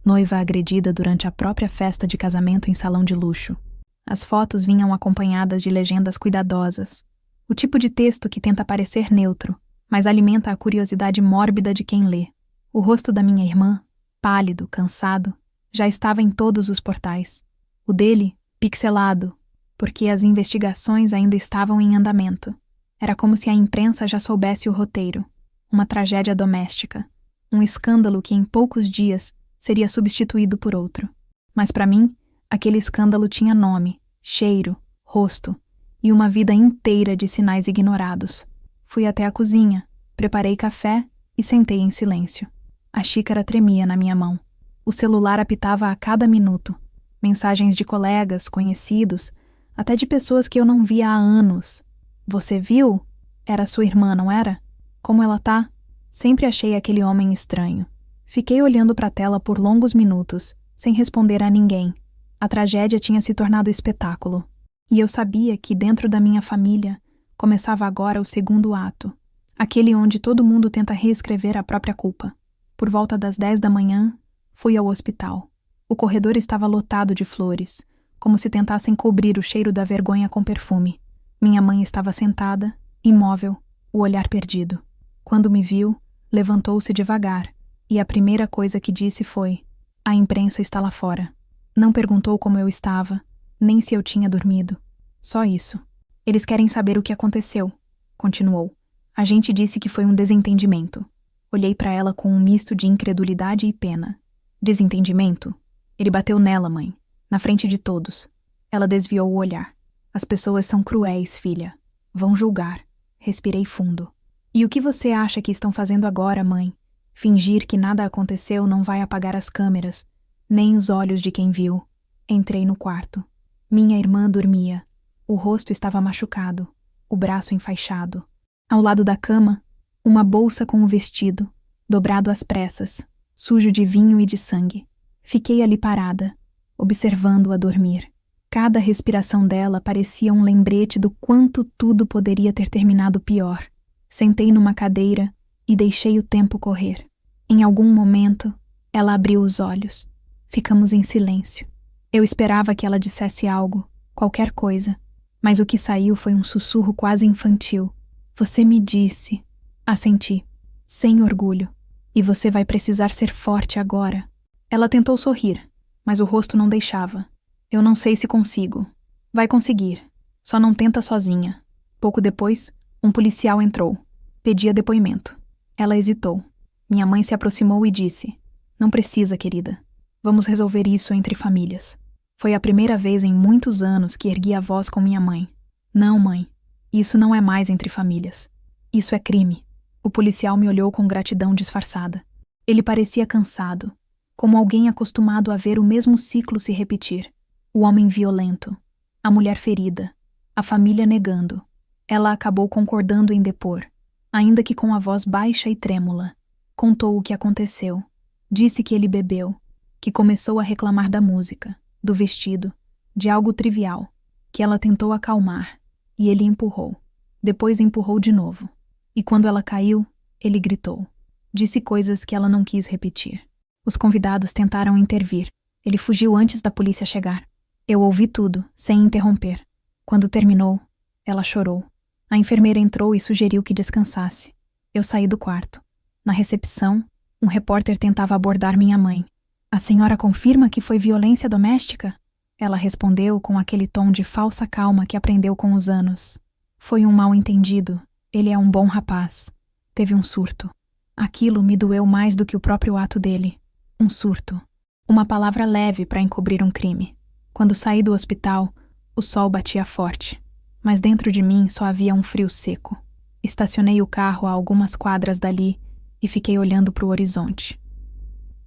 Noiva agredida durante a própria festa de casamento em salão de luxo. As fotos vinham acompanhadas de legendas cuidadosas. O tipo de texto que tenta parecer neutro, mas alimenta a curiosidade mórbida de quem lê. O rosto da minha irmã, pálido, cansado, já estava em todos os portais. O dele, pixelado, porque as investigações ainda estavam em andamento. Era como se a imprensa já soubesse o roteiro. Uma tragédia doméstica. Um escândalo que em poucos dias seria substituído por outro. Mas para mim, aquele escândalo tinha nome, cheiro, rosto e uma vida inteira de sinais ignorados. Fui até a cozinha, preparei café e sentei em silêncio. A xícara tremia na minha mão. O celular apitava a cada minuto. Mensagens de colegas, conhecidos, até de pessoas que eu não via há anos. Você viu? Era sua irmã, não era? Como ela tá? Sempre achei aquele homem estranho. Fiquei olhando para a tela por longos minutos, sem responder a ninguém. A tragédia tinha se tornado espetáculo. E eu sabia que dentro da minha família começava agora o segundo ato. Aquele onde todo mundo tenta reescrever a própria culpa. Por volta das 10 da manhã, fui ao hospital. O corredor estava lotado de flores, como se tentassem cobrir o cheiro da vergonha com perfume. Minha mãe estava sentada, imóvel, o olhar perdido. Quando me viu, levantou-se devagar, e a primeira coisa que disse foi: "A imprensa está lá fora." Não perguntou como eu estava, nem se eu tinha dormido. Só isso. "Eles querem saber o que aconteceu", continuou. "A gente disse que foi um desentendimento." Olhei para ela com um misto de incredulidade e pena. "Desentendimento? Ele bateu nela, mãe, na frente de todos." Ela desviou o olhar. "As pessoas são cruéis, filha. Vão julgar." Respirei fundo. "E o que você acha que estão fazendo agora, mãe? Fingir que nada aconteceu não vai apagar as câmeras, nem os olhos de quem viu." Entrei no quarto. Minha irmã dormia. O rosto estava machucado, o braço enfaixado. Ao lado da cama, uma bolsa com um vestido, dobrado às pressas, sujo de vinho e de sangue. Fiquei ali parada, observando-a dormir. Cada respiração dela parecia um lembrete do quanto tudo poderia ter terminado pior. Sentei numa cadeira e deixei o tempo correr. Em algum momento, ela abriu os olhos. Ficamos em silêncio. Eu esperava que ela dissesse algo, qualquer coisa, mas o que saiu foi um sussurro quase infantil. "Você me disse." Assenti, sem orgulho. "E você vai precisar ser forte agora." Ela tentou sorrir, mas o rosto não deixava. "Eu não sei se consigo." "Vai conseguir. Só não tenta sozinha." Pouco depois, um policial entrou. Pedia depoimento. Ela hesitou. Minha mãe se aproximou e disse: "Não precisa, querida. Vamos resolver isso entre famílias." Foi a primeira vez em muitos anos que ergui a voz com minha mãe. "Não, mãe. Isso não é mais entre famílias. Isso é crime." O policial me olhou com gratidão disfarçada. Ele parecia cansado, como alguém acostumado a ver o mesmo ciclo se repetir. O homem violento, a mulher ferida, a família negando. Ela acabou concordando em depor, ainda que com a voz baixa e trêmula. Contou o que aconteceu. Disse que ele bebeu, que começou a reclamar da música, do vestido, de algo trivial, que ela tentou acalmar, e ele empurrou. Depois empurrou de novo. E quando ela caiu, ele gritou. Disse coisas que ela não quis repetir. Os convidados tentaram intervir. Ele fugiu antes da polícia chegar. Eu ouvi tudo, sem interromper. Quando terminou, ela chorou. A enfermeira entrou e sugeriu que descansasse. Eu saí do quarto. Na recepção, um repórter tentava abordar minha mãe. "A senhora confirma que foi violência doméstica?" Ela respondeu com aquele tom de falsa calma que aprendeu com os anos. "Foi um mal-entendido. Ele é um bom rapaz." Teve um surto. Aquilo me doeu mais do que o próprio ato dele. Um surto. Uma palavra leve para encobrir um crime. Quando saí do hospital, o sol batia forte. Mas dentro de mim só havia um frio seco. Estacionei o carro a algumas quadras dali e fiquei olhando para o horizonte.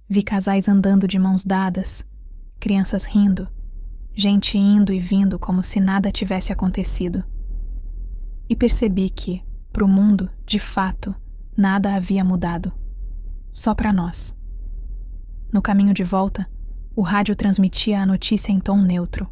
Vi casais andando de mãos dadas, crianças rindo, gente indo e vindo como se nada tivesse acontecido. E percebi que, para o mundo, de fato, Nada havia mudado. Só para nós. No caminho de volta, o rádio transmitia a notícia em tom neutro.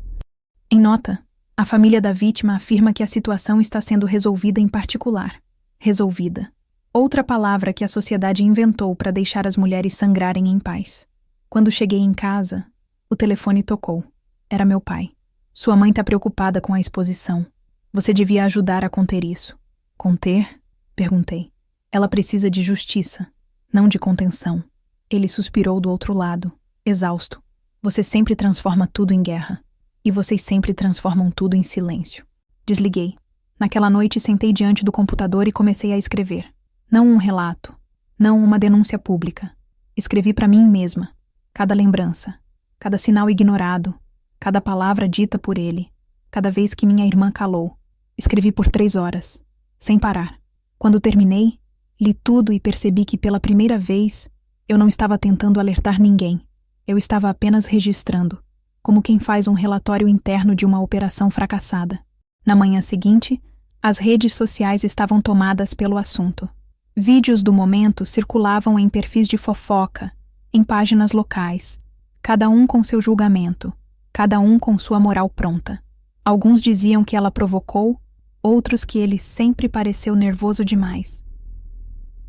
Em nota, a família da vítima afirma que a situação está sendo resolvida em particular. Resolvida. Outra palavra que a sociedade inventou para deixar as mulheres sangrarem em paz. Quando cheguei em casa, o telefone tocou. Era meu pai. Sua mãe está preocupada com a exposição. Você devia ajudar a conter isso. Conter? Perguntei. Ela precisa de justiça, não de contenção. Ele suspirou do outro lado, exausto. Você sempre transforma tudo em guerra. E vocês sempre transformam tudo em silêncio. Desliguei. Naquela noite sentei diante do computador e comecei a escrever. Não um relato. Não uma denúncia pública. Escrevi para mim mesma. Cada lembrança. Cada sinal ignorado. Cada palavra dita por ele. Cada vez que minha irmã calou. Escrevi por 3 horas. Sem parar. Quando terminei, li tudo e percebi que pela primeira vez eu não estava tentando alertar ninguém. Eu estava apenas registrando, como quem faz um relatório interno de uma operação fracassada. Na manhã seguinte, as redes sociais estavam tomadas pelo assunto. Vídeos do momento circulavam em perfis de fofoca, em páginas locais, cada um com seu julgamento, cada um com sua moral pronta. Alguns diziam que ela provocou, outros que ele sempre pareceu nervoso demais.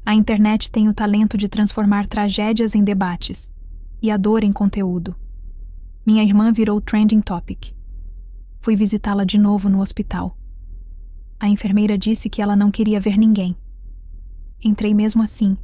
A internet tem o talento de transformar tragédias em debates e a dor em conteúdo. Minha irmã virou trending topic. Fui visitá-la de novo no hospital. A enfermeira disse que ela não queria ver ninguém. Entrei mesmo assim.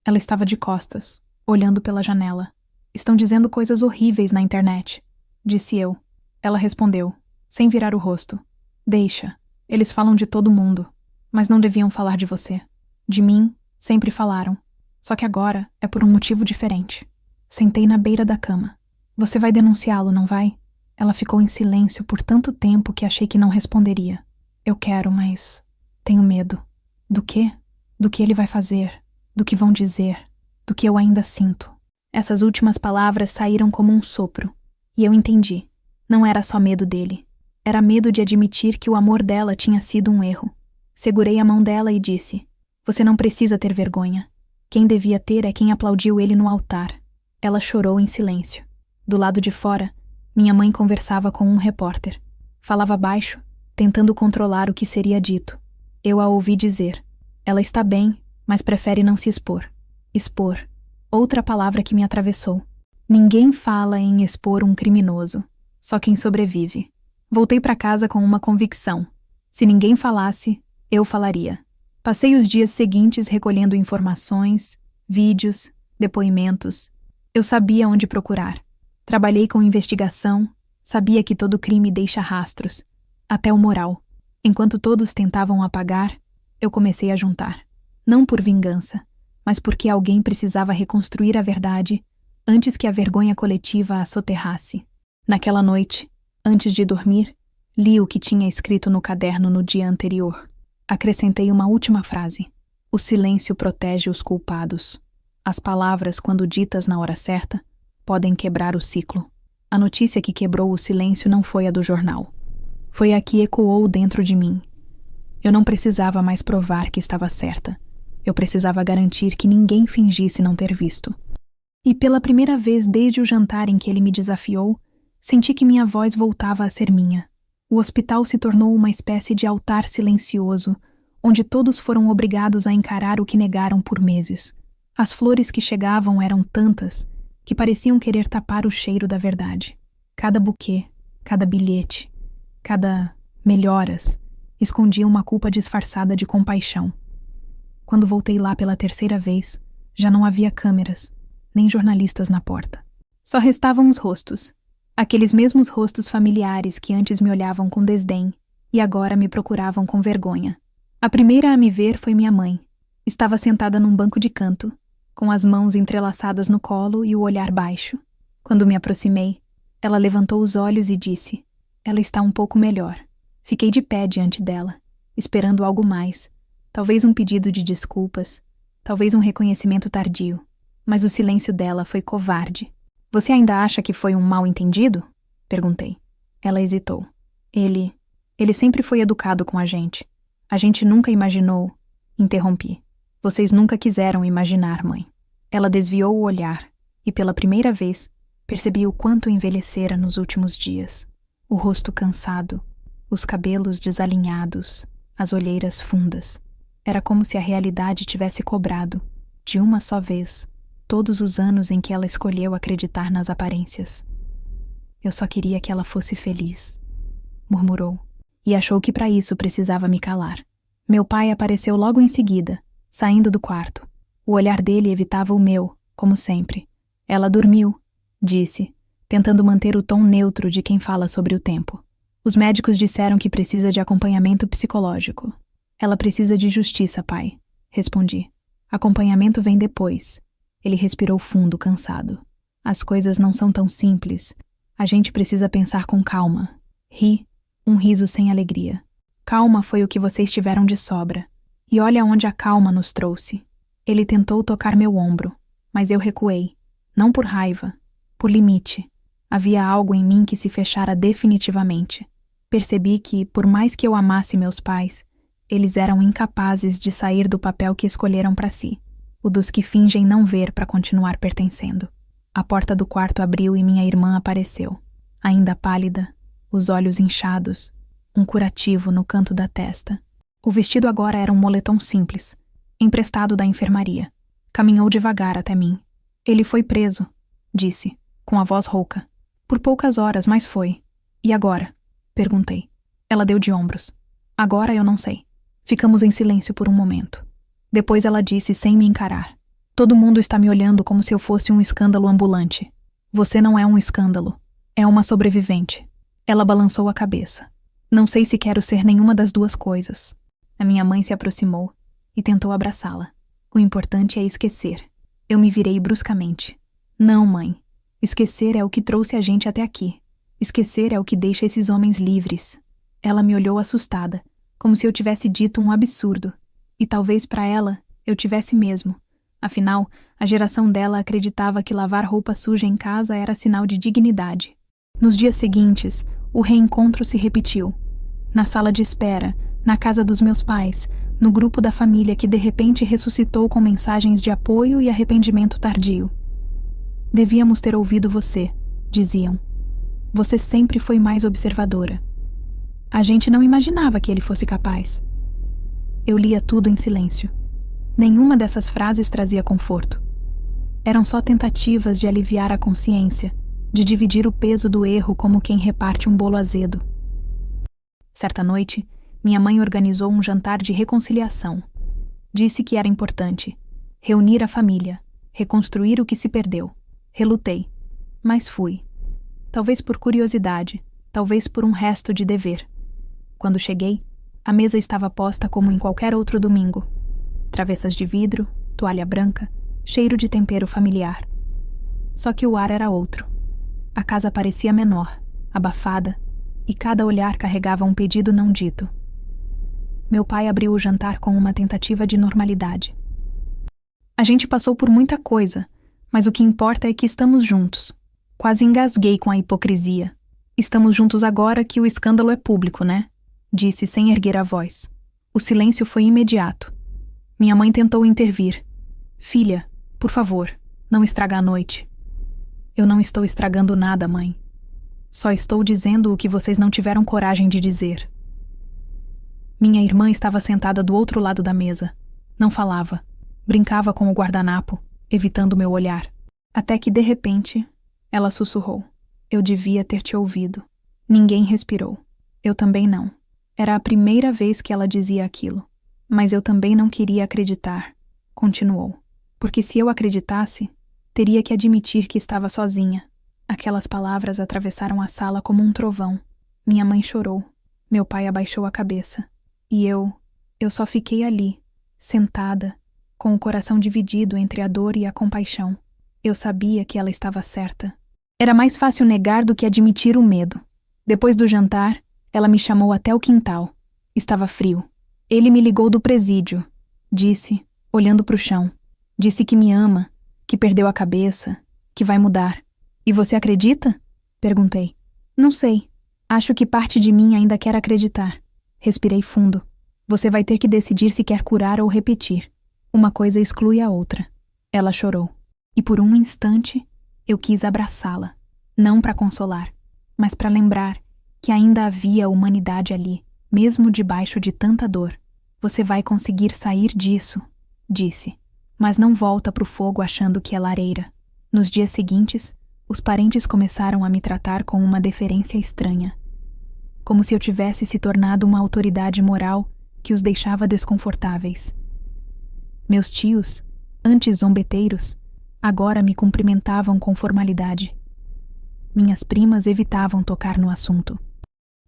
Ela estava de costas, olhando pela janela. Estão dizendo coisas horríveis na internet, disse eu. Ela respondeu, sem virar o rosto. Deixa, eles falam de todo mundo, mas não deviam falar de você. De mim, sempre falaram. Só que agora é por um motivo diferente. Sentei na beira da cama. Você vai denunciá-lo, não vai? Ela ficou em silêncio por tanto tempo que achei que não responderia. Eu quero, mas tenho medo. Do quê? Do que ele vai fazer? Do que vão dizer? Do que eu ainda sinto? Essas últimas palavras saíram como um sopro. E eu entendi. Não era só medo dele. Era medo de admitir que o amor dela tinha sido um erro. Segurei a mão dela e disse: você não precisa ter vergonha. Quem devia ter é quem aplaudiu ele no altar. Ela chorou em silêncio. Do lado de fora, minha mãe conversava com um repórter. Falava baixo, tentando controlar o que seria dito. Eu a ouvi dizer: ela está bem, mas prefere não se expor. Expor. Outra palavra que me atravessou. Ninguém fala em expor um criminoso. Só quem sobrevive. Voltei para casa com uma convicção. Se ninguém falasse, eu falaria. Passei os dias seguintes recolhendo informações, vídeos, depoimentos. Eu sabia onde procurar. Trabalhei com investigação, sabia que todo crime deixa rastros, até o moral. Enquanto todos tentavam apagar, eu comecei a juntar. Não por vingança, mas porque alguém precisava reconstruir a verdade antes que a vergonha coletiva a soterrasse. Naquela noite, antes de dormir, li o que tinha escrito no caderno no dia anterior. Acrescentei uma última frase. O silêncio protege os culpados. As palavras, quando ditas na hora certa, podem quebrar o ciclo. A notícia que quebrou o silêncio não foi a do jornal. Foi a que ecoou dentro de mim. Eu não precisava mais provar que estava certa. Eu precisava garantir que ninguém fingisse não ter visto. E pela primeira vez desde o jantar em que ele me desafiou, senti que minha voz voltava a ser minha. O hospital se tornou uma espécie de altar silencioso, onde todos foram obrigados a encarar o que negaram por meses. As flores que chegavam eram tantas que pareciam querer tapar o cheiro da verdade. Cada buquê, cada bilhete, cada melhoras escondia uma culpa disfarçada de compaixão. Quando voltei lá pela 3ª vez, já não havia câmeras, nem jornalistas na porta. Só restavam os rostos. Aqueles mesmos rostos familiares que antes me olhavam com desdém e agora me procuravam com vergonha. A primeira a me ver foi minha mãe. Estava sentada num banco de canto, com as mãos entrelaçadas no colo e o olhar baixo. Quando me aproximei, ela levantou os olhos e disse: ela está um pouco melhor. Fiquei de pé diante dela, esperando algo mais, talvez um pedido de desculpas, talvez um reconhecimento tardio. Mas o silêncio dela foi covarde. Você ainda acha que foi um mal-entendido? Perguntei. Ela hesitou. Ele sempre foi educado com a gente. A gente nunca imaginou... Interrompi. Vocês nunca quiseram imaginar, mãe. Ela desviou o olhar e, pela primeira vez, percebi o quanto envelhecera nos últimos dias. O rosto cansado, os cabelos desalinhados, as olheiras fundas. Era como se a realidade tivesse cobrado, de uma só vez, todos os anos em que ela escolheu acreditar nas aparências. Eu só queria que ela fosse feliz, murmurou, e achou que para isso precisava me calar. Meu pai apareceu logo em seguida, saindo do quarto. O olhar dele evitava o meu, como sempre. Ela dormiu, disse, tentando manter o tom neutro de quem fala sobre o tempo. Os médicos disseram que precisa de acompanhamento psicológico. Ela precisa de justiça, pai, respondi. Acompanhamento vem depois. Ele respirou fundo, cansado. As coisas não são tão simples. A gente precisa pensar com calma. Ri, um riso sem alegria. Calma foi o que vocês tiveram de sobra. E olha onde a calma nos trouxe. Ele tentou tocar meu ombro, mas eu recuei. Não por raiva, por limite. Havia algo em mim que se fechara definitivamente. Percebi que, por mais que eu amasse meus pais, eles eram incapazes de sair do papel que escolheram para si, o dos que fingem não ver para continuar pertencendo. A porta do quarto abriu e minha irmã apareceu, ainda pálida, os olhos inchados, um curativo no canto da testa. O vestido agora era um moletom simples, emprestado da enfermaria. Caminhou devagar até mim. Ele foi preso, disse, com a voz rouca. Por poucas horas, mas foi. E agora? Perguntei. Ela deu de ombros. Agora eu não sei. Ficamos em silêncio por um momento. Depois ela disse sem me encarar. Todo mundo está me olhando como se eu fosse um escândalo ambulante. Você não é um escândalo. É uma sobrevivente. Ela balançou a cabeça. Não sei se quero ser nenhuma das duas coisas. A minha mãe se aproximou e tentou abraçá-la. O importante é esquecer. Eu me virei bruscamente. Não, mãe. Esquecer é o que trouxe a gente até aqui. Esquecer é o que deixa esses homens livres. Ela me olhou assustada, como se eu tivesse dito um absurdo. E talvez para ela, eu tivesse mesmo. Afinal, a geração dela acreditava que lavar roupa suja em casa era sinal de dignidade. Nos dias seguintes, o reencontro se repetiu. Na sala de espera, na casa dos meus pais, no grupo da família que de repente ressuscitou com mensagens de apoio e arrependimento tardio. Devíamos ter ouvido você, diziam. Você sempre foi mais observadora. A gente não imaginava que ele fosse capaz. Eu lia tudo em silêncio. Nenhuma dessas frases trazia conforto. Eram só tentativas de aliviar a consciência, de dividir o peso do erro como quem reparte um bolo azedo. Certa noite, minha mãe organizou um jantar de reconciliação. Disse que era importante reunir a família, reconstruir o que se perdeu. Relutei, mas fui. Talvez por curiosidade, talvez por um resto de dever. Quando cheguei, a mesa estava posta como em qualquer outro domingo. Travessas de vidro, toalha branca, cheiro de tempero familiar. Só que o ar era outro. A casa parecia menor, abafada, e cada olhar carregava um pedido não dito. Meu pai abriu o jantar com uma tentativa de normalidade. A gente passou por muita coisa, mas o que importa é que estamos juntos. Quase engasguei com a hipocrisia. Estamos juntos agora que o escândalo é público, né? Disse sem erguer a voz. O silêncio foi imediato. Minha mãe tentou intervir. Filha, por favor, não estraga a noite. Eu não estou estragando nada, mãe. Só estou dizendo o que vocês não tiveram coragem de dizer. Minha irmã estava sentada do outro lado da mesa. Não falava. Brincava com o guardanapo, evitando meu olhar. Até que, de repente, ela sussurrou. Eu devia ter te ouvido. Ninguém respirou. Eu também não. Era a primeira vez que ela dizia aquilo. Mas eu também não queria acreditar. Continuou. Porque se eu acreditasse, teria que admitir que estava sozinha. Aquelas palavras atravessaram a sala como um trovão. Minha mãe chorou. Meu pai abaixou a cabeça. E eu só fiquei ali, sentada, com o coração dividido entre a dor e a compaixão. Eu sabia que ela estava certa. Era mais fácil negar do que admitir o medo. Depois do jantar, ela me chamou até o quintal. Estava frio. Ele me ligou do presídio. Disse, olhando para o chão. Disse que me ama, que perdeu a cabeça, que vai mudar. E você acredita? Perguntei. Não sei. Acho que parte de mim ainda quer acreditar. Respirei fundo. Você vai ter que decidir se quer curar ou repetir. Uma coisa exclui a outra. Ela chorou. E por um instante, eu quis abraçá-la. Não para consolar, mas para lembrar que ainda havia humanidade ali, mesmo debaixo de tanta dor. Você vai conseguir sair disso, disse. Mas não volta pro fogo achando que é lareira. Nos dias seguintes, os parentes começaram a me tratar com uma deferência estranha. Como se eu tivesse se tornado uma autoridade moral que os deixava desconfortáveis. Meus tios, antes zombeteiros, agora me cumprimentavam com formalidade. Minhas primas evitavam tocar no assunto.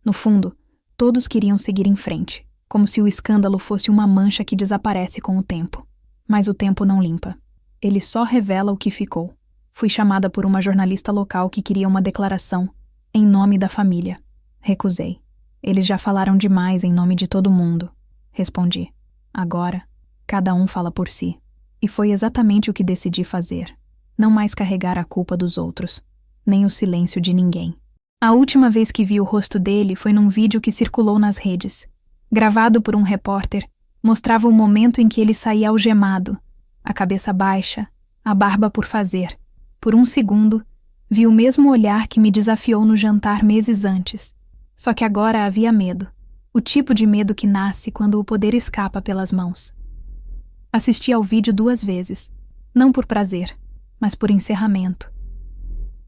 No fundo, todos queriam seguir em frente, como se o escândalo fosse uma mancha que desaparece com o tempo. Mas o tempo não limpa. Ele só revela o que ficou. Fui chamada por uma jornalista local que queria uma declaração, em nome da família. Recusei. Eles já falaram demais em nome de todo mundo. Respondi. Agora, cada um fala por si. E foi exatamente o que decidi fazer. Não mais carregar a culpa dos outros, nem o silêncio de ninguém. A última vez que vi o rosto dele foi num vídeo que circulou nas redes. Gravado por um repórter, mostrava o momento em que ele saía algemado, a cabeça baixa, a barba por fazer. Por um segundo, vi o mesmo olhar que me desafiou no jantar meses antes. Só que agora havia medo. O tipo de medo que nasce quando o poder escapa pelas mãos. Assisti ao vídeo 2 vezes, não por prazer, mas por encerramento.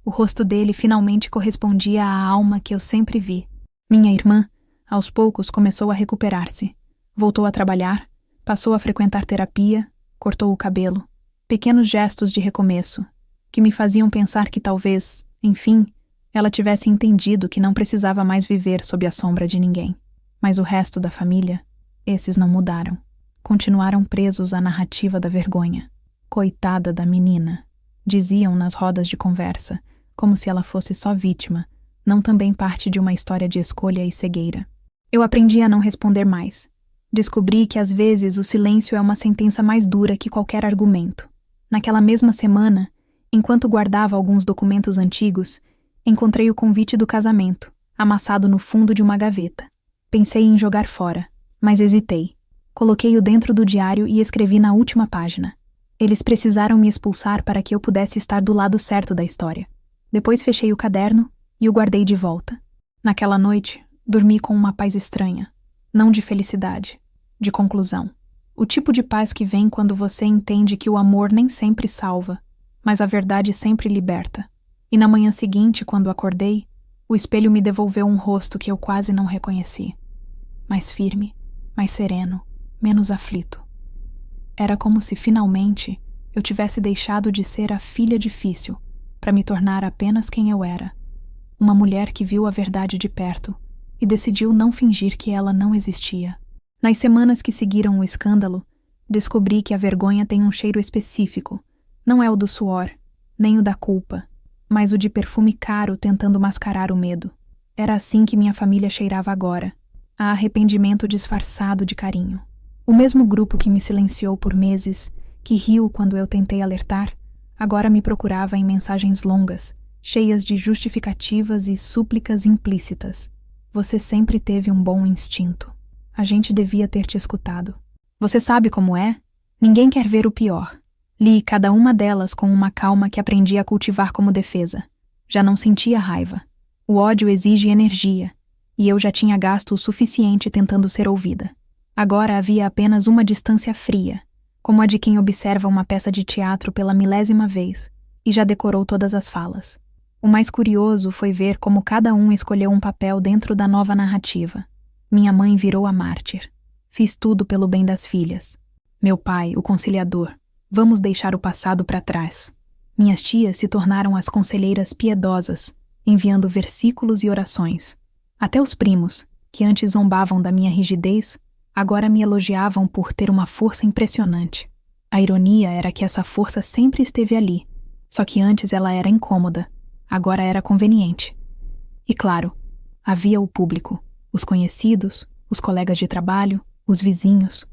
O rosto dele finalmente correspondia à alma que eu sempre vi. Minha irmã, aos poucos, começou a recuperar-se. Voltou a trabalhar, passou a frequentar terapia, cortou o cabelo. Pequenos gestos de recomeço, que me faziam pensar que talvez, enfim, ela tivesse entendido que não precisava mais viver sob a sombra de ninguém. Mas o resto da família, esses não mudaram. Continuaram presos à narrativa da vergonha. Coitada da menina, diziam nas rodas de conversa, como se ela fosse só vítima, não também parte de uma história de escolha e cegueira. Eu aprendi a não responder mais. Descobri que às vezes o silêncio é uma sentença mais dura que qualquer argumento. Naquela mesma semana, enquanto guardava alguns documentos antigos, encontrei o convite do casamento, amassado no fundo de uma gaveta. Pensei em jogar fora, mas hesitei. Coloquei-o dentro do diário e escrevi na última página. Eles precisaram me expulsar para que eu pudesse estar do lado certo da história. Depois fechei o caderno e o guardei de volta. Naquela noite, dormi com uma paz estranha. Não de felicidade, de conclusão. O tipo de paz que vem quando você entende que o amor nem sempre salva, mas a verdade sempre liberta. E na manhã seguinte, quando acordei, o espelho me devolveu um rosto que eu quase não reconheci. Mais firme, mais sereno, menos aflito. Era como se, finalmente, eu tivesse deixado de ser a filha difícil para me tornar apenas quem eu era. Uma mulher que viu a verdade de perto e decidiu não fingir que ela não existia. Nas semanas que seguiram o escândalo, descobri que a vergonha tem um cheiro específico. Não é o do suor, nem o da culpa, mas o de perfume caro tentando mascarar o medo. Era assim que minha família cheirava agora, a arrependimento disfarçado de carinho. O mesmo grupo que me silenciou por meses, que riu quando eu tentei alertar, agora me procurava em mensagens longas, cheias de justificativas e súplicas implícitas. Você sempre teve um bom instinto. A gente devia ter te escutado. Você sabe como é? Ninguém quer ver o pior. Li cada uma delas com uma calma que aprendi a cultivar como defesa. Já não sentia raiva. O ódio exige energia, e eu já tinha gasto o suficiente tentando ser ouvida. Agora havia apenas uma distância fria, como a de quem observa uma peça de teatro pela 1000ª vez, e já decorou todas as falas. O mais curioso foi ver como cada um escolheu um papel dentro da nova narrativa. Minha mãe virou a mártir. Fiz tudo pelo bem das filhas. Meu pai, o conciliador. Vamos deixar o passado para trás. Minhas tias se tornaram as conselheiras piedosas, enviando versículos e orações. Até os primos, que antes zombavam da minha rigidez, agora me elogiavam por ter uma força impressionante. A ironia era que essa força sempre esteve ali, só que antes ela era incômoda, agora era conveniente. E claro, havia o público, os conhecidos, os colegas de trabalho, os vizinhos.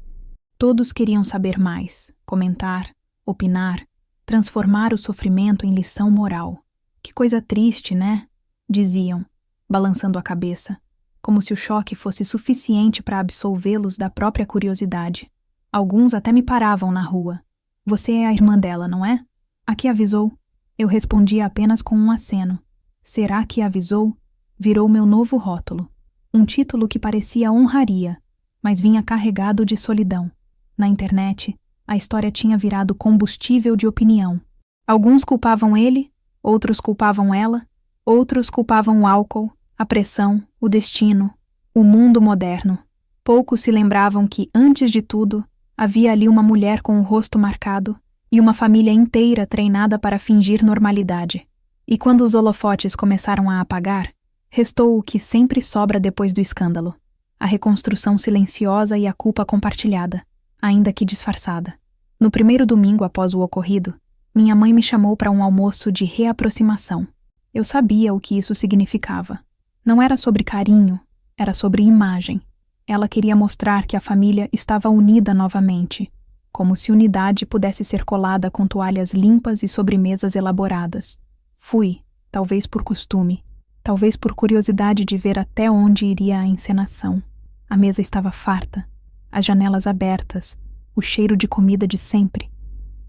Todos queriam saber mais, comentar, opinar, transformar o sofrimento em lição moral. Que coisa triste, né? Diziam, balançando a cabeça, como se o choque fosse suficiente para absolvê-los da própria curiosidade. Alguns até me paravam na rua. Você é a irmã dela, não é? A que avisou? Eu respondia apenas com um aceno. Será que avisou? Virou meu novo rótulo. Um título que parecia honraria, mas vinha carregado de solidão. Na internet, a história tinha virado combustível de opinião. Alguns culpavam ele, outros culpavam ela, outros culpavam o álcool, a pressão, o destino, o mundo moderno. Poucos se lembravam que, antes de tudo, havia ali uma mulher com o rosto marcado e uma família inteira treinada para fingir normalidade. E quando os holofotes começaram a apagar, restou o que sempre sobra depois do escândalo: a reconstrução silenciosa e a culpa compartilhada, ainda que disfarçada. No primeiro domingo após o ocorrido, minha mãe me chamou para um almoço de reaproximação. Eu sabia o que isso significava. Não era sobre carinho, era sobre imagem. Ela queria mostrar que a família estava unida novamente, como se unidade pudesse ser colada com toalhas limpas e sobremesas elaboradas. Fui, talvez por costume, talvez por curiosidade de ver até onde iria a encenação. A mesa estava farta, as janelas abertas, o cheiro de comida de sempre.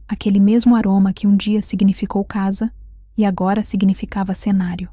Aquele mesmo aroma que um dia significou casa e agora significava cenário.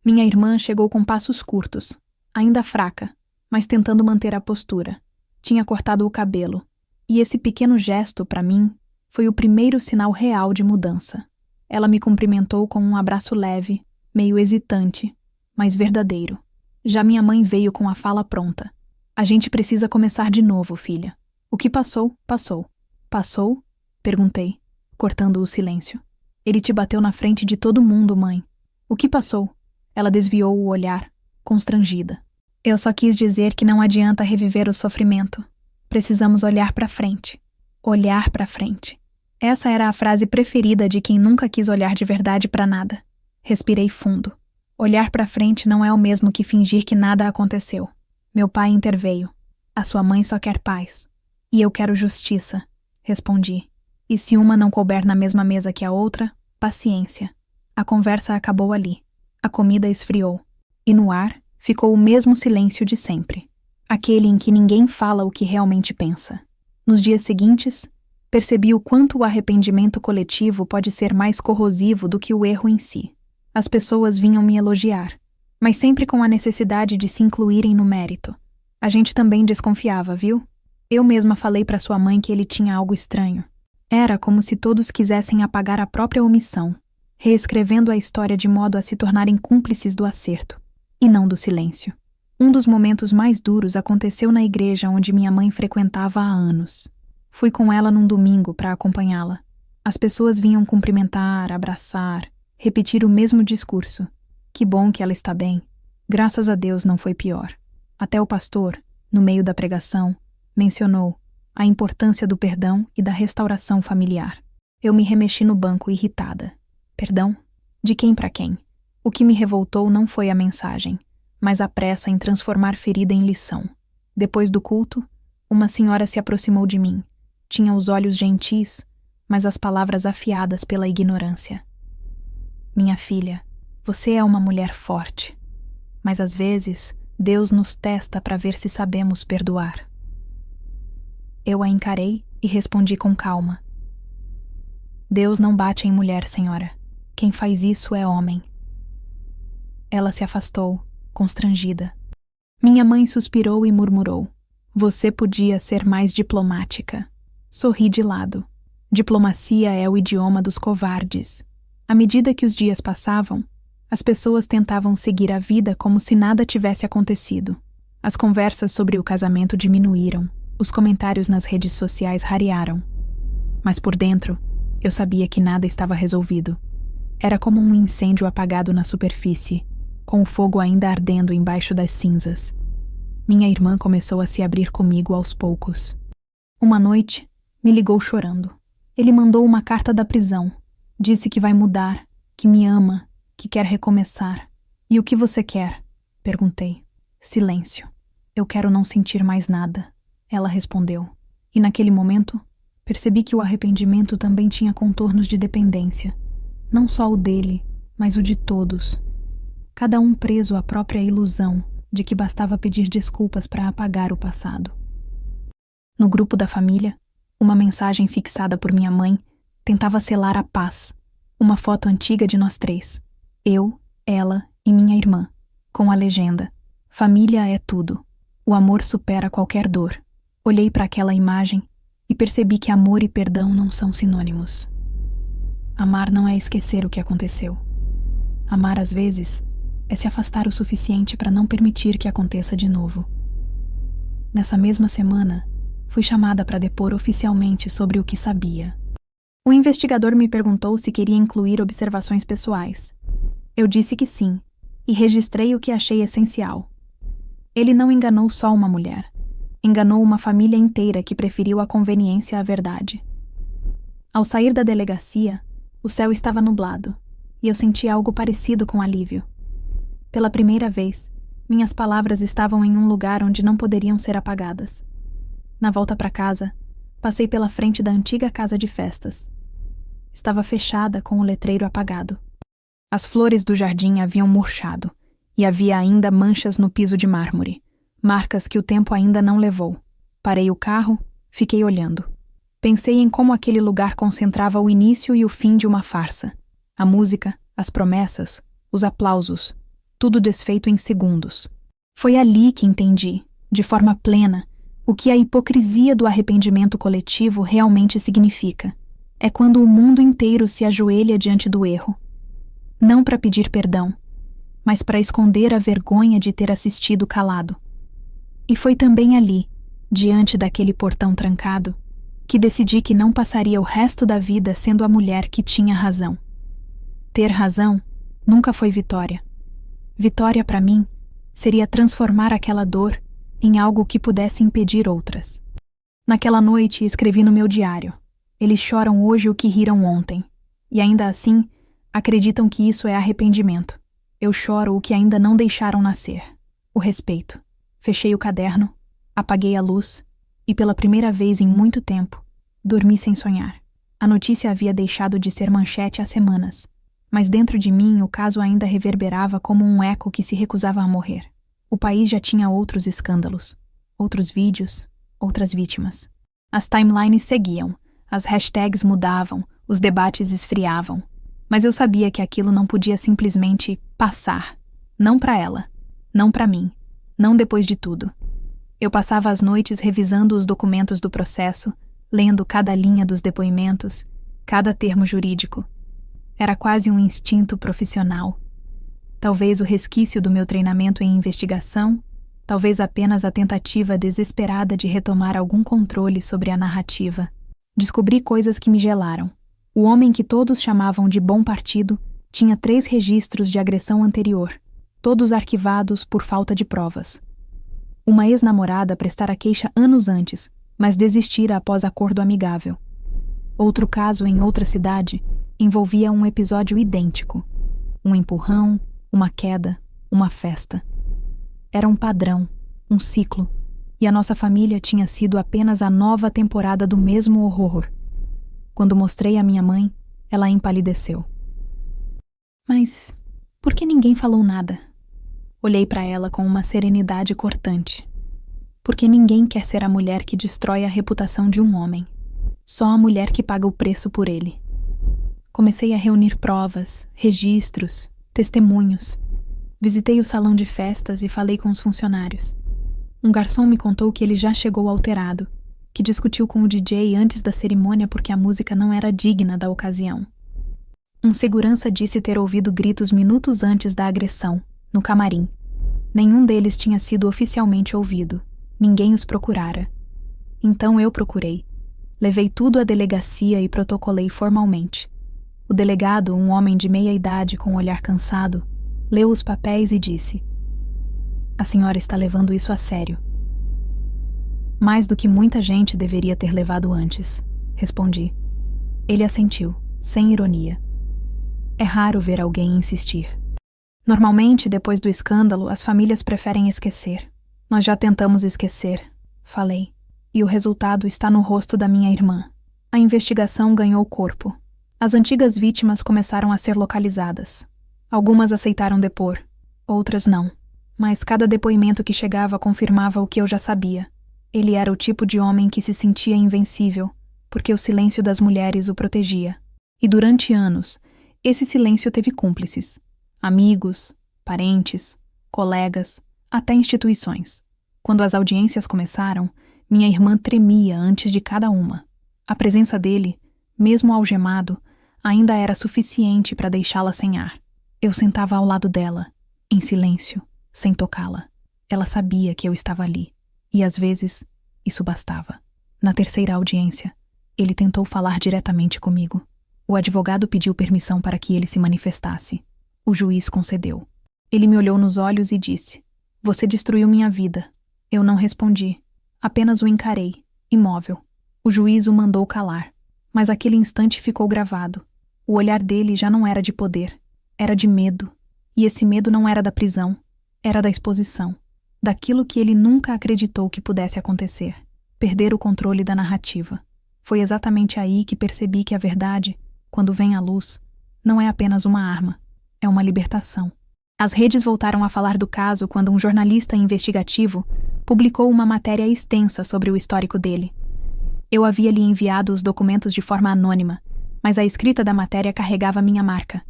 Minha irmã chegou com passos curtos, ainda fraca, mas tentando manter a postura. Tinha cortado o cabelo, e esse pequeno gesto, para mim, foi o primeiro sinal real de mudança. Ela me cumprimentou com um abraço leve, meio hesitante, mas verdadeiro. Já minha mãe veio com a fala pronta. A gente precisa começar de novo, filha. O que passou, passou. Passou? Perguntei, cortando o silêncio. Ele te bateu na frente de todo mundo, mãe. O que passou? Ela desviou o olhar, constrangida. Eu só quis dizer que não adianta reviver o sofrimento. Precisamos olhar para frente. Olhar para frente. Essa era a frase preferida de quem nunca quis olhar de verdade para nada. Respirei fundo. Olhar para frente não é o mesmo que fingir que nada aconteceu. Meu pai interveio. A sua mãe só quer paz. E eu quero justiça, respondi. E se uma não couber na mesma mesa que a outra, paciência. A conversa acabou ali. A comida esfriou. E no ar ficou o mesmo silêncio de sempre. Aquele em que ninguém fala o que realmente pensa. Nos dias seguintes, percebi o quanto o arrependimento coletivo pode ser mais corrosivo do que o erro em si. As pessoas vinham me elogiar, mas sempre com a necessidade de se incluírem no mérito. A gente também desconfiava, viu? Eu mesma falei para sua mãe que ele tinha algo estranho. Era como se todos quisessem apagar a própria omissão, reescrevendo a história de modo a se tornarem cúmplices do acerto, e não do silêncio. Um dos momentos mais duros aconteceu na igreja onde minha mãe frequentava há anos. Fui com ela num domingo para acompanhá-la. As pessoas vinham cumprimentar, abraçar, repetir o mesmo discurso. Que bom que ela está bem. Graças a Deus não foi pior. Até o pastor, no meio da pregação, mencionou a importância do perdão e da restauração familiar. Eu me remexi no banco irritada. Perdão? De quem para quem? O que me revoltou não foi a mensagem, mas a pressa em transformar ferida em lição. Depois do culto, uma senhora se aproximou de mim. Tinha os olhos gentis, mas as palavras afiadas pela ignorância. Minha filha, você é uma mulher forte, mas às vezes Deus nos testa para ver se sabemos perdoar. Eu a encarei e respondi com calma. Deus não bate em mulher, senhora. Quem faz isso é homem. Ela se afastou, constrangida. Minha mãe suspirou e murmurou. Você podia ser mais diplomática. Sorri de lado. Diplomacia é o idioma dos covardes. À medida que os dias passavam, as pessoas tentavam seguir a vida como se nada tivesse acontecido. As conversas sobre o casamento diminuíram. Os comentários nas redes sociais rarearam. Mas por dentro, eu sabia que nada estava resolvido. Era como um incêndio apagado na superfície, com o fogo ainda ardendo embaixo das cinzas. Minha irmã começou a se abrir comigo aos poucos. Uma noite, me ligou chorando. Ele mandou uma carta da prisão. Disse que vai mudar, que me ama, que quer recomeçar. E o que você quer? Perguntei. Silêncio. Eu quero não sentir mais nada. Ela respondeu. E naquele momento, percebi que o arrependimento também tinha contornos de dependência. Não só o dele, mas o de todos. Cada um preso à própria ilusão de que bastava pedir desculpas para apagar o passado. No grupo da família, uma mensagem fixada por minha mãe tentava selar a paz. Uma foto antiga de nós três. Eu, ela e minha irmã, com a legenda: família é tudo. O amor supera qualquer dor. Olhei para aquela imagem e percebi que amor e perdão não são sinônimos. Amar não é esquecer o que aconteceu. Amar, às vezes, é se afastar o suficiente para não permitir que aconteça de novo. Nessa mesma semana, fui chamada para depor oficialmente sobre o que sabia. O investigador me perguntou se queria incluir observações pessoais. Eu disse que sim, e registrei o que achei essencial. Ele não enganou só uma mulher. Enganou uma família inteira que preferiu a conveniência à verdade. Ao sair da delegacia, o céu estava nublado, e eu senti algo parecido com alívio. Pela primeira vez, minhas palavras estavam em um lugar onde não poderiam ser apagadas. Na volta para casa, passei pela frente da antiga casa de festas. Estava fechada com o letreiro apagado. As flores do jardim haviam murchado, e havia ainda manchas no piso de mármore, marcas que o tempo ainda não levou. Parei o carro, fiquei olhando. Pensei em como aquele lugar concentrava o início e o fim de uma farsa. A música, as promessas, os aplausos, tudo desfeito em segundos. Foi ali que entendi, de forma plena, o que a hipocrisia do arrependimento coletivo realmente significa. É quando o mundo inteiro se ajoelha diante do erro. Não para pedir perdão, mas para esconder a vergonha de ter assistido calado. E foi também ali, diante daquele portão trancado, que decidi que não passaria o resto da vida sendo a mulher que tinha razão. Ter razão nunca foi vitória. Vitória, para mim, seria transformar aquela dor em algo que pudesse impedir outras. Naquela noite, escrevi no meu diário: eles choram hoje o que riram ontem, e ainda assim, acreditam que isso é arrependimento. Eu choro o que ainda não deixaram nascer: o respeito. Fechei o caderno, apaguei a luz e, pela primeira vez em muito tempo, dormi sem sonhar. A notícia havia deixado de ser manchete há semanas, mas dentro de mim o caso ainda reverberava como um eco que se recusava a morrer. O país já tinha outros escândalos, outros vídeos, outras vítimas. As timelines seguiam, as hashtags mudavam, os debates esfriavam. Mas eu sabia que aquilo não podia simplesmente passar. Não para ela, não para mim, não depois de tudo. Eu passava as noites revisando os documentos do processo, lendo cada linha dos depoimentos, cada termo jurídico. Era quase um instinto profissional. Talvez o resquício do meu treinamento em investigação, talvez apenas a tentativa desesperada de retomar algum controle sobre a narrativa. Descobri coisas que me gelaram. O homem que todos chamavam de bom partido tinha 3 registros de agressão anterior, todos arquivados por falta de provas. Uma ex-namorada prestara queixa anos antes, mas desistira após acordo amigável. Outro caso em outra cidade envolvia um episódio idêntico. Um empurrão, uma queda, uma festa. Era um padrão, um ciclo, e a nossa família tinha sido apenas a nova temporada do mesmo horror. Quando mostrei à minha mãe, ela empalideceu. Mas por que ninguém falou nada? Olhei para ela com uma serenidade cortante. Porque ninguém quer ser a mulher que destrói a reputação de um homem. Só a mulher que paga o preço por ele. Comecei a reunir provas, registros, testemunhos. Visitei o salão de festas e falei com os funcionários. Um garçom me contou que ele já chegou alterado, que discutiu com o DJ antes da cerimônia porque a música não era digna da ocasião. Um segurança disse ter ouvido gritos minutos antes da agressão, no camarim. Nenhum deles tinha sido oficialmente ouvido. Ninguém os procurara. Então eu procurei. Levei tudo à delegacia e protocolei formalmente. O delegado, um homem de meia idade com um olhar cansado, leu os papéis e disse: "A senhora está levando isso a sério." "Mais do que muita gente deveria ter levado antes", respondi. Ele assentiu, sem ironia. É raro ver alguém insistir. Normalmente, depois do escândalo, as famílias preferem esquecer. Nós já tentamos esquecer, falei, e o resultado está no rosto da minha irmã. A investigação ganhou corpo. As antigas vítimas começaram a ser localizadas. Algumas aceitaram depor, outras não. Mas cada depoimento que chegava confirmava o que eu já sabia. Ele era o tipo de homem que se sentia invencível, porque o silêncio das mulheres o protegia. E durante anos, esse silêncio teve cúmplices: amigos, parentes, colegas, até instituições. Quando as audiências começaram, minha irmã tremia antes de cada uma. A presença dele, mesmo algemado, ainda era suficiente para deixá-la sem ar. Eu sentava ao lado dela, em silêncio, sem tocá-la. Ela sabia que eu estava ali, e às vezes isso bastava. Na terceira audiência, ele tentou falar diretamente comigo. O advogado pediu permissão para que ele se manifestasse. O juiz concedeu. Ele me olhou nos olhos e disse: "Você destruiu minha vida." Eu não respondi. Apenas o encarei, imóvel. O juiz o mandou calar, mas aquele instante ficou gravado. O olhar dele já não era de poder, era de medo. E esse medo não era da prisão, era da exposição, daquilo que ele nunca acreditou que pudesse acontecer: perder o controle da narrativa. Foi exatamente aí que percebi que a verdade, quando vem à luz, não é apenas uma arma, é uma libertação. As redes voltaram a falar do caso quando um jornalista investigativo publicou uma matéria extensa sobre o histórico dele. Eu havia lhe enviado os documentos de forma anônima, mas a escrita da matéria carregava minha marca: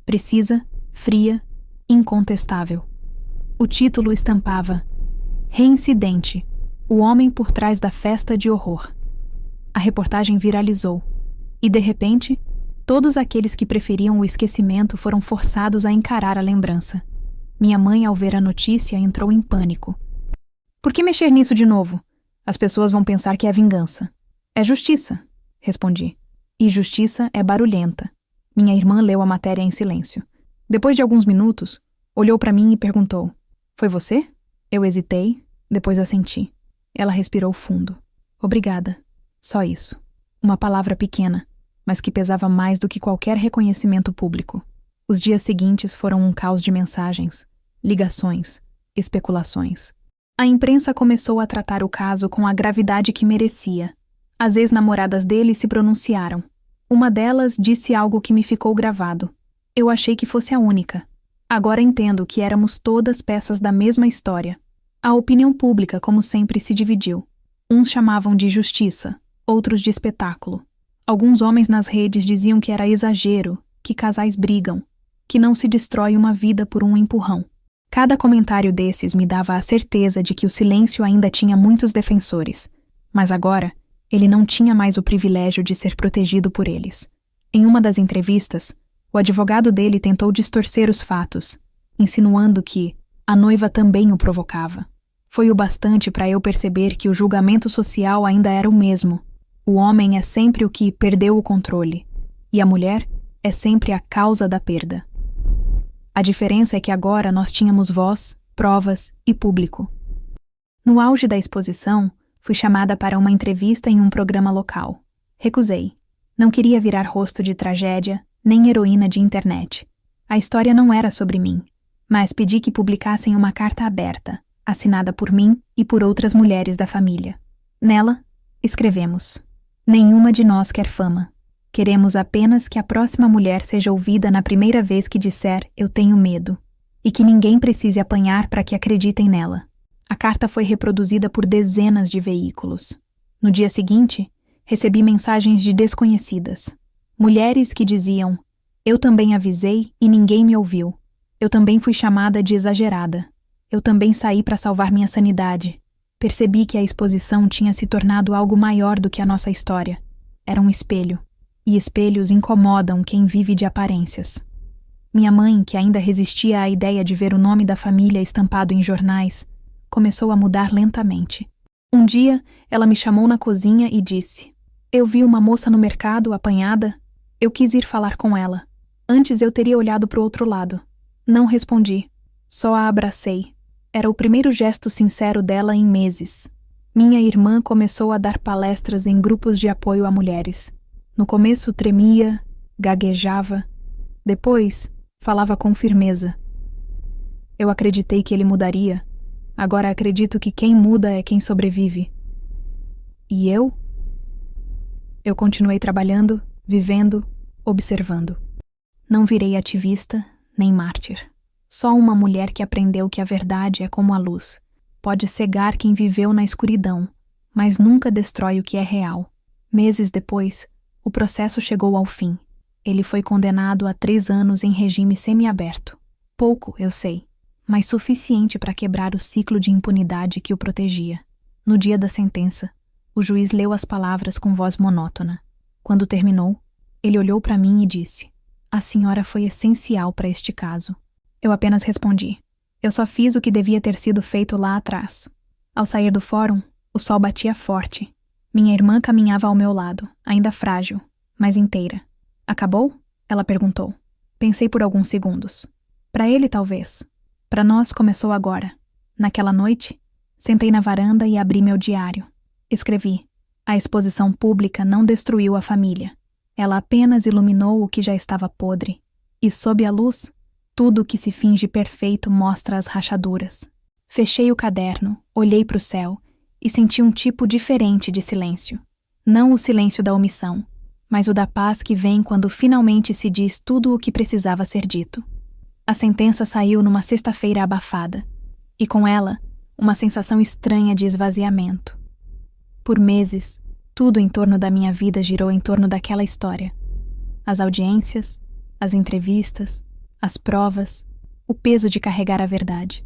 precisa, fria, incontestável. O título estampava: "Reincidente, o homem por trás da festa de horror." A reportagem viralizou, e de repente, todos aqueles que preferiam o esquecimento foram forçados a encarar a lembrança. Minha mãe, ao ver a notícia, entrou em pânico. "Por que mexer nisso de novo? As pessoas vão pensar que é vingança." "É justiça", respondi. "E justiça é barulhenta." Minha irmã leu a matéria em silêncio. Depois de alguns minutos, olhou para mim e perguntou: "Foi você?" Eu hesitei, depois assenti. Ela respirou fundo. "Obrigada." Só isso. Uma palavra pequena, mas que pesava mais do que qualquer reconhecimento público. Os dias seguintes foram um caos de mensagens, ligações, especulações. A imprensa começou a tratar o caso com a gravidade que merecia. As ex-namoradas dele se pronunciaram. Uma delas disse algo que me ficou gravado. Eu achei que fosse a única. Agora entendo que éramos todas peças da mesma história. A opinião pública, como sempre, se dividiu. Uns chamavam de justiça, outros de espetáculo. Alguns homens nas redes diziam que era exagero, que casais brigam, que não se destrói uma vida por um empurrão. Cada comentário desses me dava a certeza de que o silêncio ainda tinha muitos defensores, mas agora ele não tinha mais o privilégio de ser protegido por eles. Em uma das entrevistas, o advogado dele tentou distorcer os fatos, insinuando que a noiva também o provocava. Foi o bastante para eu perceber que o julgamento social ainda era o mesmo. O homem é sempre o que perdeu o controle, e a mulher é sempre a causa da perda. A diferença é que agora nós tínhamos voz, provas e público. No auge da exposição, fui chamada para uma entrevista em um programa local. Recusei. Não queria virar rosto de tragédia, nem heroína de internet. A história não era sobre mim, mas pedi que publicassem uma carta aberta, assinada por mim e por outras mulheres da família. Nela, escrevemos: "Nenhuma de nós quer fama. Queremos apenas que a próxima mulher seja ouvida na primeira vez que disser 'eu tenho medo', e que ninguém precise apanhar para que acreditem nela." A carta foi reproduzida por dezenas de veículos. No dia seguinte, recebi mensagens de desconhecidas. Mulheres que diziam: "Eu também avisei e ninguém me ouviu. Eu também fui chamada de exagerada. Eu também saí para salvar minha sanidade." Percebi que a exposição tinha se tornado algo maior do que a nossa história. Era um espelho. E espelhos incomodam quem vive de aparências. Minha mãe, que ainda resistia à ideia de ver o nome da família estampado em jornais, começou a mudar lentamente. Um dia, ela me chamou na cozinha e disse: "Eu vi uma moça no mercado, apanhada. Eu quis ir falar com ela. Antes eu teria olhado para o outro lado. Não respondi. Só a abracei. Era o primeiro gesto sincero dela em meses." Minha irmã começou a dar palestras em grupos de apoio a mulheres. No começo tremia, gaguejava. Depois, falava com firmeza. Eu acreditei que ele mudaria. Agora acredito que quem muda é quem sobrevive. E eu? Eu continuei trabalhando, vivendo, observando. Não virei ativista, nem mártir. Só uma mulher que aprendeu que a verdade é como a luz. Pode cegar quem viveu na escuridão, mas nunca destrói o que é real. Meses depois, o processo chegou ao fim. Ele foi condenado a 3 anos em regime semiaberto. Pouco, eu sei, mas suficiente para quebrar o ciclo de impunidade que o protegia. No dia da sentença, o juiz leu as palavras com voz monótona. Quando terminou, ele olhou para mim e disse: "A senhora foi essencial para este caso." Eu apenas respondi: "Eu só fiz o que devia ter sido feito lá atrás." Ao sair do fórum, o sol batia forte. Minha irmã caminhava ao meu lado, ainda frágil, mas inteira. "Acabou?" ela perguntou. Pensei por alguns segundos. Para ele, talvez. Para nós, começou agora. Naquela noite, sentei na varanda e abri meu diário. Escrevi: "A exposição pública não destruiu a família. Ela apenas iluminou o que já estava podre. E sob a luz, tudo o que se finge perfeito mostra as rachaduras." Fechei o caderno, olhei para o céu e senti um tipo diferente de silêncio. Não o silêncio da omissão, mas o da paz que vem quando finalmente se diz tudo o que precisava ser dito. A sentença saiu numa sexta-feira abafada, e com ela, uma sensação estranha de esvaziamento. Por meses, tudo em torno da minha vida girou em torno daquela história. As audiências, as entrevistas, as provas, o peso de carregar a verdade.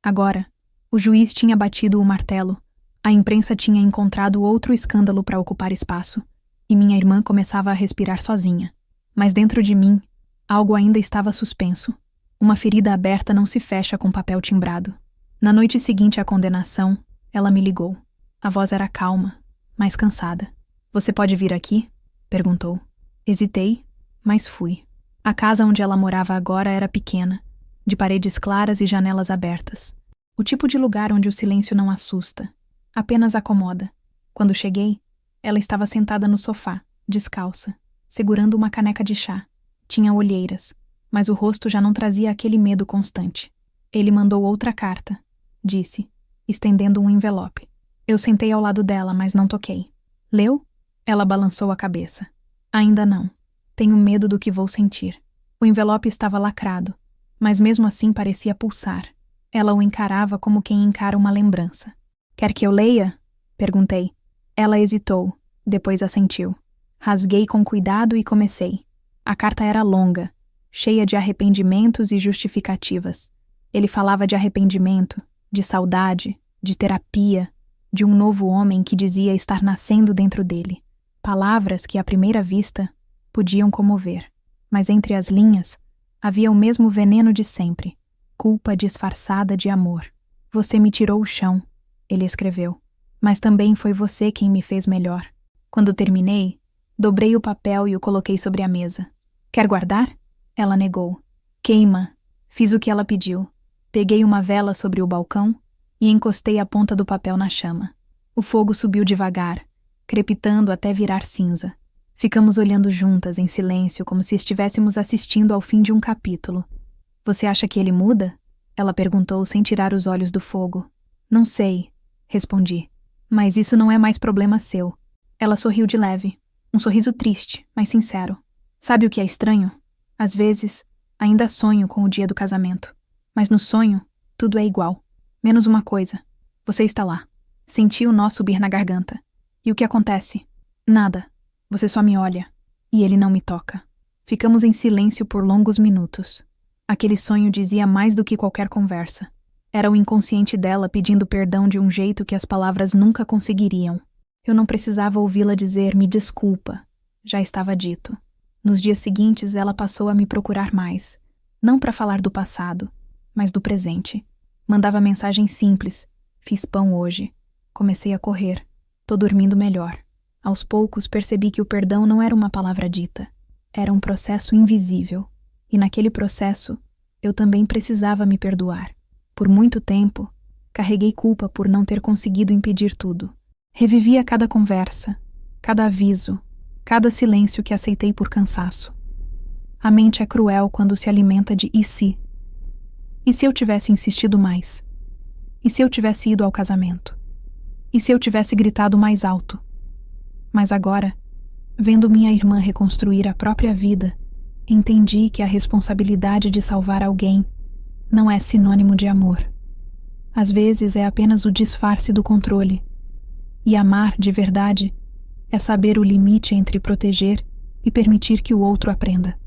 Agora, o juiz tinha batido o martelo, a imprensa tinha encontrado outro escândalo para ocupar espaço, e minha irmã começava a respirar sozinha. Mas dentro de mim, algo ainda estava suspenso. Uma ferida aberta não se fecha com papel timbrado. Na noite seguinte à condenação, ela me ligou. A voz era calma, mas cansada. "Você pode vir aqui?" perguntou. Hesitei, mas fui. A casa onde ela morava agora era pequena, de paredes claras e janelas abertas. O tipo de lugar onde o silêncio não assusta, apenas acomoda. Quando cheguei, ela estava sentada no sofá, descalça, segurando uma caneca de chá. Tinha olheiras, mas o rosto já não trazia aquele medo constante. "Ele mandou outra carta", disse, estendendo um envelope. Eu sentei ao lado dela, mas não toquei. "Leu?" Ela balançou a cabeça. "Ainda não. Tenho medo do que vou sentir." O envelope estava lacrado, mas mesmo assim parecia pulsar. Ela o encarava como quem encara uma lembrança. "Quer que eu leia?" perguntei. Ela hesitou, depois assentiu. Rasguei com cuidado e comecei. A carta era longa, cheia de arrependimentos e justificativas. Ele falava de arrependimento, de saudade, de terapia, de um novo homem que dizia estar nascendo dentro dele. Palavras que, à primeira vista, podiam comover. Mas entre as linhas, havia o mesmo veneno de sempre. Culpa disfarçada de amor. "Você me tirou o chão", ele escreveu. "Mas também foi você quem me fez melhor." Quando terminei, dobrei o papel e o coloquei sobre a mesa. "Quer guardar?" Ela negou. "Queima." Fiz o que ela pediu. Peguei uma vela sobre o balcão e encostei a ponta do papel na chama. O fogo subiu devagar, crepitando até virar cinza. Ficamos olhando juntas em silêncio, como se estivéssemos assistindo ao fim de um capítulo. "Você acha que ele muda?" ela perguntou sem tirar os olhos do fogo. "Não sei", respondi. "Mas isso não é mais problema seu." Ela sorriu de leve, um sorriso triste, mas sincero. "Sabe o que é estranho? Às vezes, ainda sonho com o dia do casamento. Mas no sonho, tudo é igual. Menos uma coisa. Você está lá." Senti o nó subir na garganta. "E o que acontece?" "Nada. Você só me olha. E ele não me toca." Ficamos em silêncio por longos minutos. Aquele sonho dizia mais do que qualquer conversa. Era o inconsciente dela pedindo perdão de um jeito que as palavras nunca conseguiriam. Eu não precisava ouvi-la dizer "me desculpa." Já estava dito. Nos dias seguintes, ela passou a me procurar mais. Não para falar do passado, mas do presente. Mandava mensagens simples. "Fiz pão hoje. Comecei a correr. Tô dormindo melhor." Aos poucos, percebi que o perdão não era uma palavra dita. Era um processo invisível. E naquele processo, eu também precisava me perdoar. Por muito tempo, carreguei culpa por não ter conseguido impedir tudo. Revivia cada conversa, cada aviso, cada silêncio que aceitei por cansaço. A mente é cruel quando se alimenta de "e se?" E se eu tivesse insistido mais? E se eu tivesse ido ao casamento? E se eu tivesse gritado mais alto? Mas agora, vendo minha irmã reconstruir a própria vida, entendi que a responsabilidade de salvar alguém não é sinônimo de amor. Às vezes é apenas o disfarce do controle, E amar, de verdade, é saber o limite entre proteger e permitir que o outro aprenda.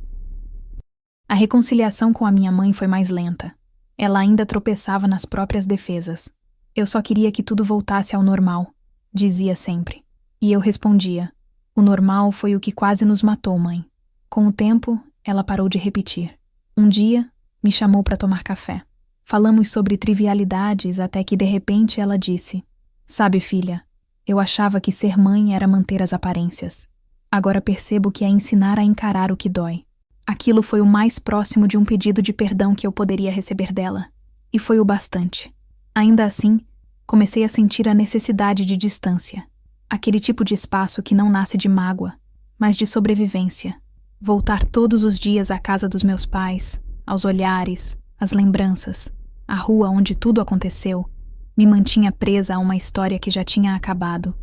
A reconciliação com a minha mãe foi mais lenta. Ela ainda tropeçava nas próprias defesas. Eu só queria que tudo voltasse ao normal, dizia sempre. E eu respondia: o normal foi o que quase nos matou, mãe. Com o tempo, ela parou de repetir. Um dia, me chamou para tomar café. Falamos sobre trivialidades até que de repente ela disse: sabe, filha, eu achava que ser mãe era manter as aparências. Agora percebo que é ensinar a encarar o que dói. Aquilo foi o mais próximo de um pedido de perdão que eu poderia receber dela. E foi o bastante. Ainda assim, comecei a sentir a necessidade de distância. Aquele tipo de espaço que não nasce de mágoa, mas de sobrevivência. Voltar todos os dias à casa dos meus pais, aos olhares, às lembranças, à rua onde tudo aconteceu, me mantinha presa a uma história que já tinha acabado.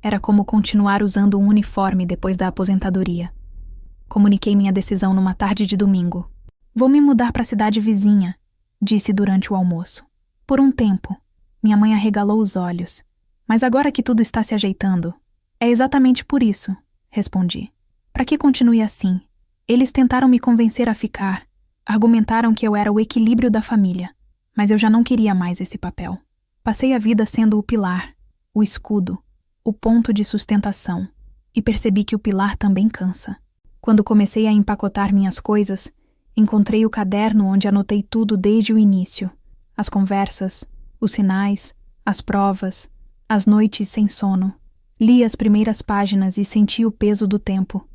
Era como continuar usando um uniforme depois da aposentadoria. Comuniquei minha decisão numa tarde de domingo. Vou me mudar para a cidade vizinha, disse durante o almoço. Por um tempo. Minha mãe arregalou os olhos. Mas agora que tudo está se ajeitando, é exatamente por isso, respondi. Para que continue assim? Eles tentaram me convencer a ficar. Argumentaram que eu era o equilíbrio da família. Mas eu já não queria mais esse papel. Passei a vida sendo o pilar, o escudo, o ponto de sustentação. E percebi que o pilar também cansa. Quando comecei a empacotar minhas coisas, encontrei o caderno onde anotei tudo desde o início. As conversas, os sinais, as provas, as noites sem sono. Li as primeiras páginas e senti o peso do tempo.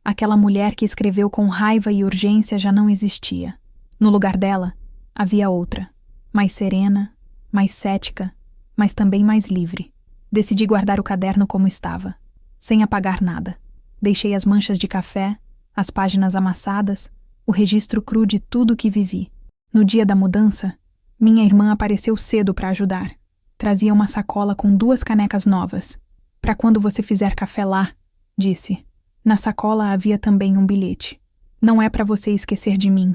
Aquela mulher que escreveu com raiva e urgência já não existia. No lugar dela, havia outra, mais serena, mais cética, mas também mais livre. Decidi guardar o caderno como estava, sem apagar nada. Deixei as manchas de café, as páginas amassadas, o registro cru de tudo o que vivi. No dia da mudança, minha irmã apareceu cedo para ajudar. Trazia uma sacola com 2 canecas novas. Para quando você fizer café lá, disse. Na sacola havia também um bilhete. Não é para você esquecer de mim.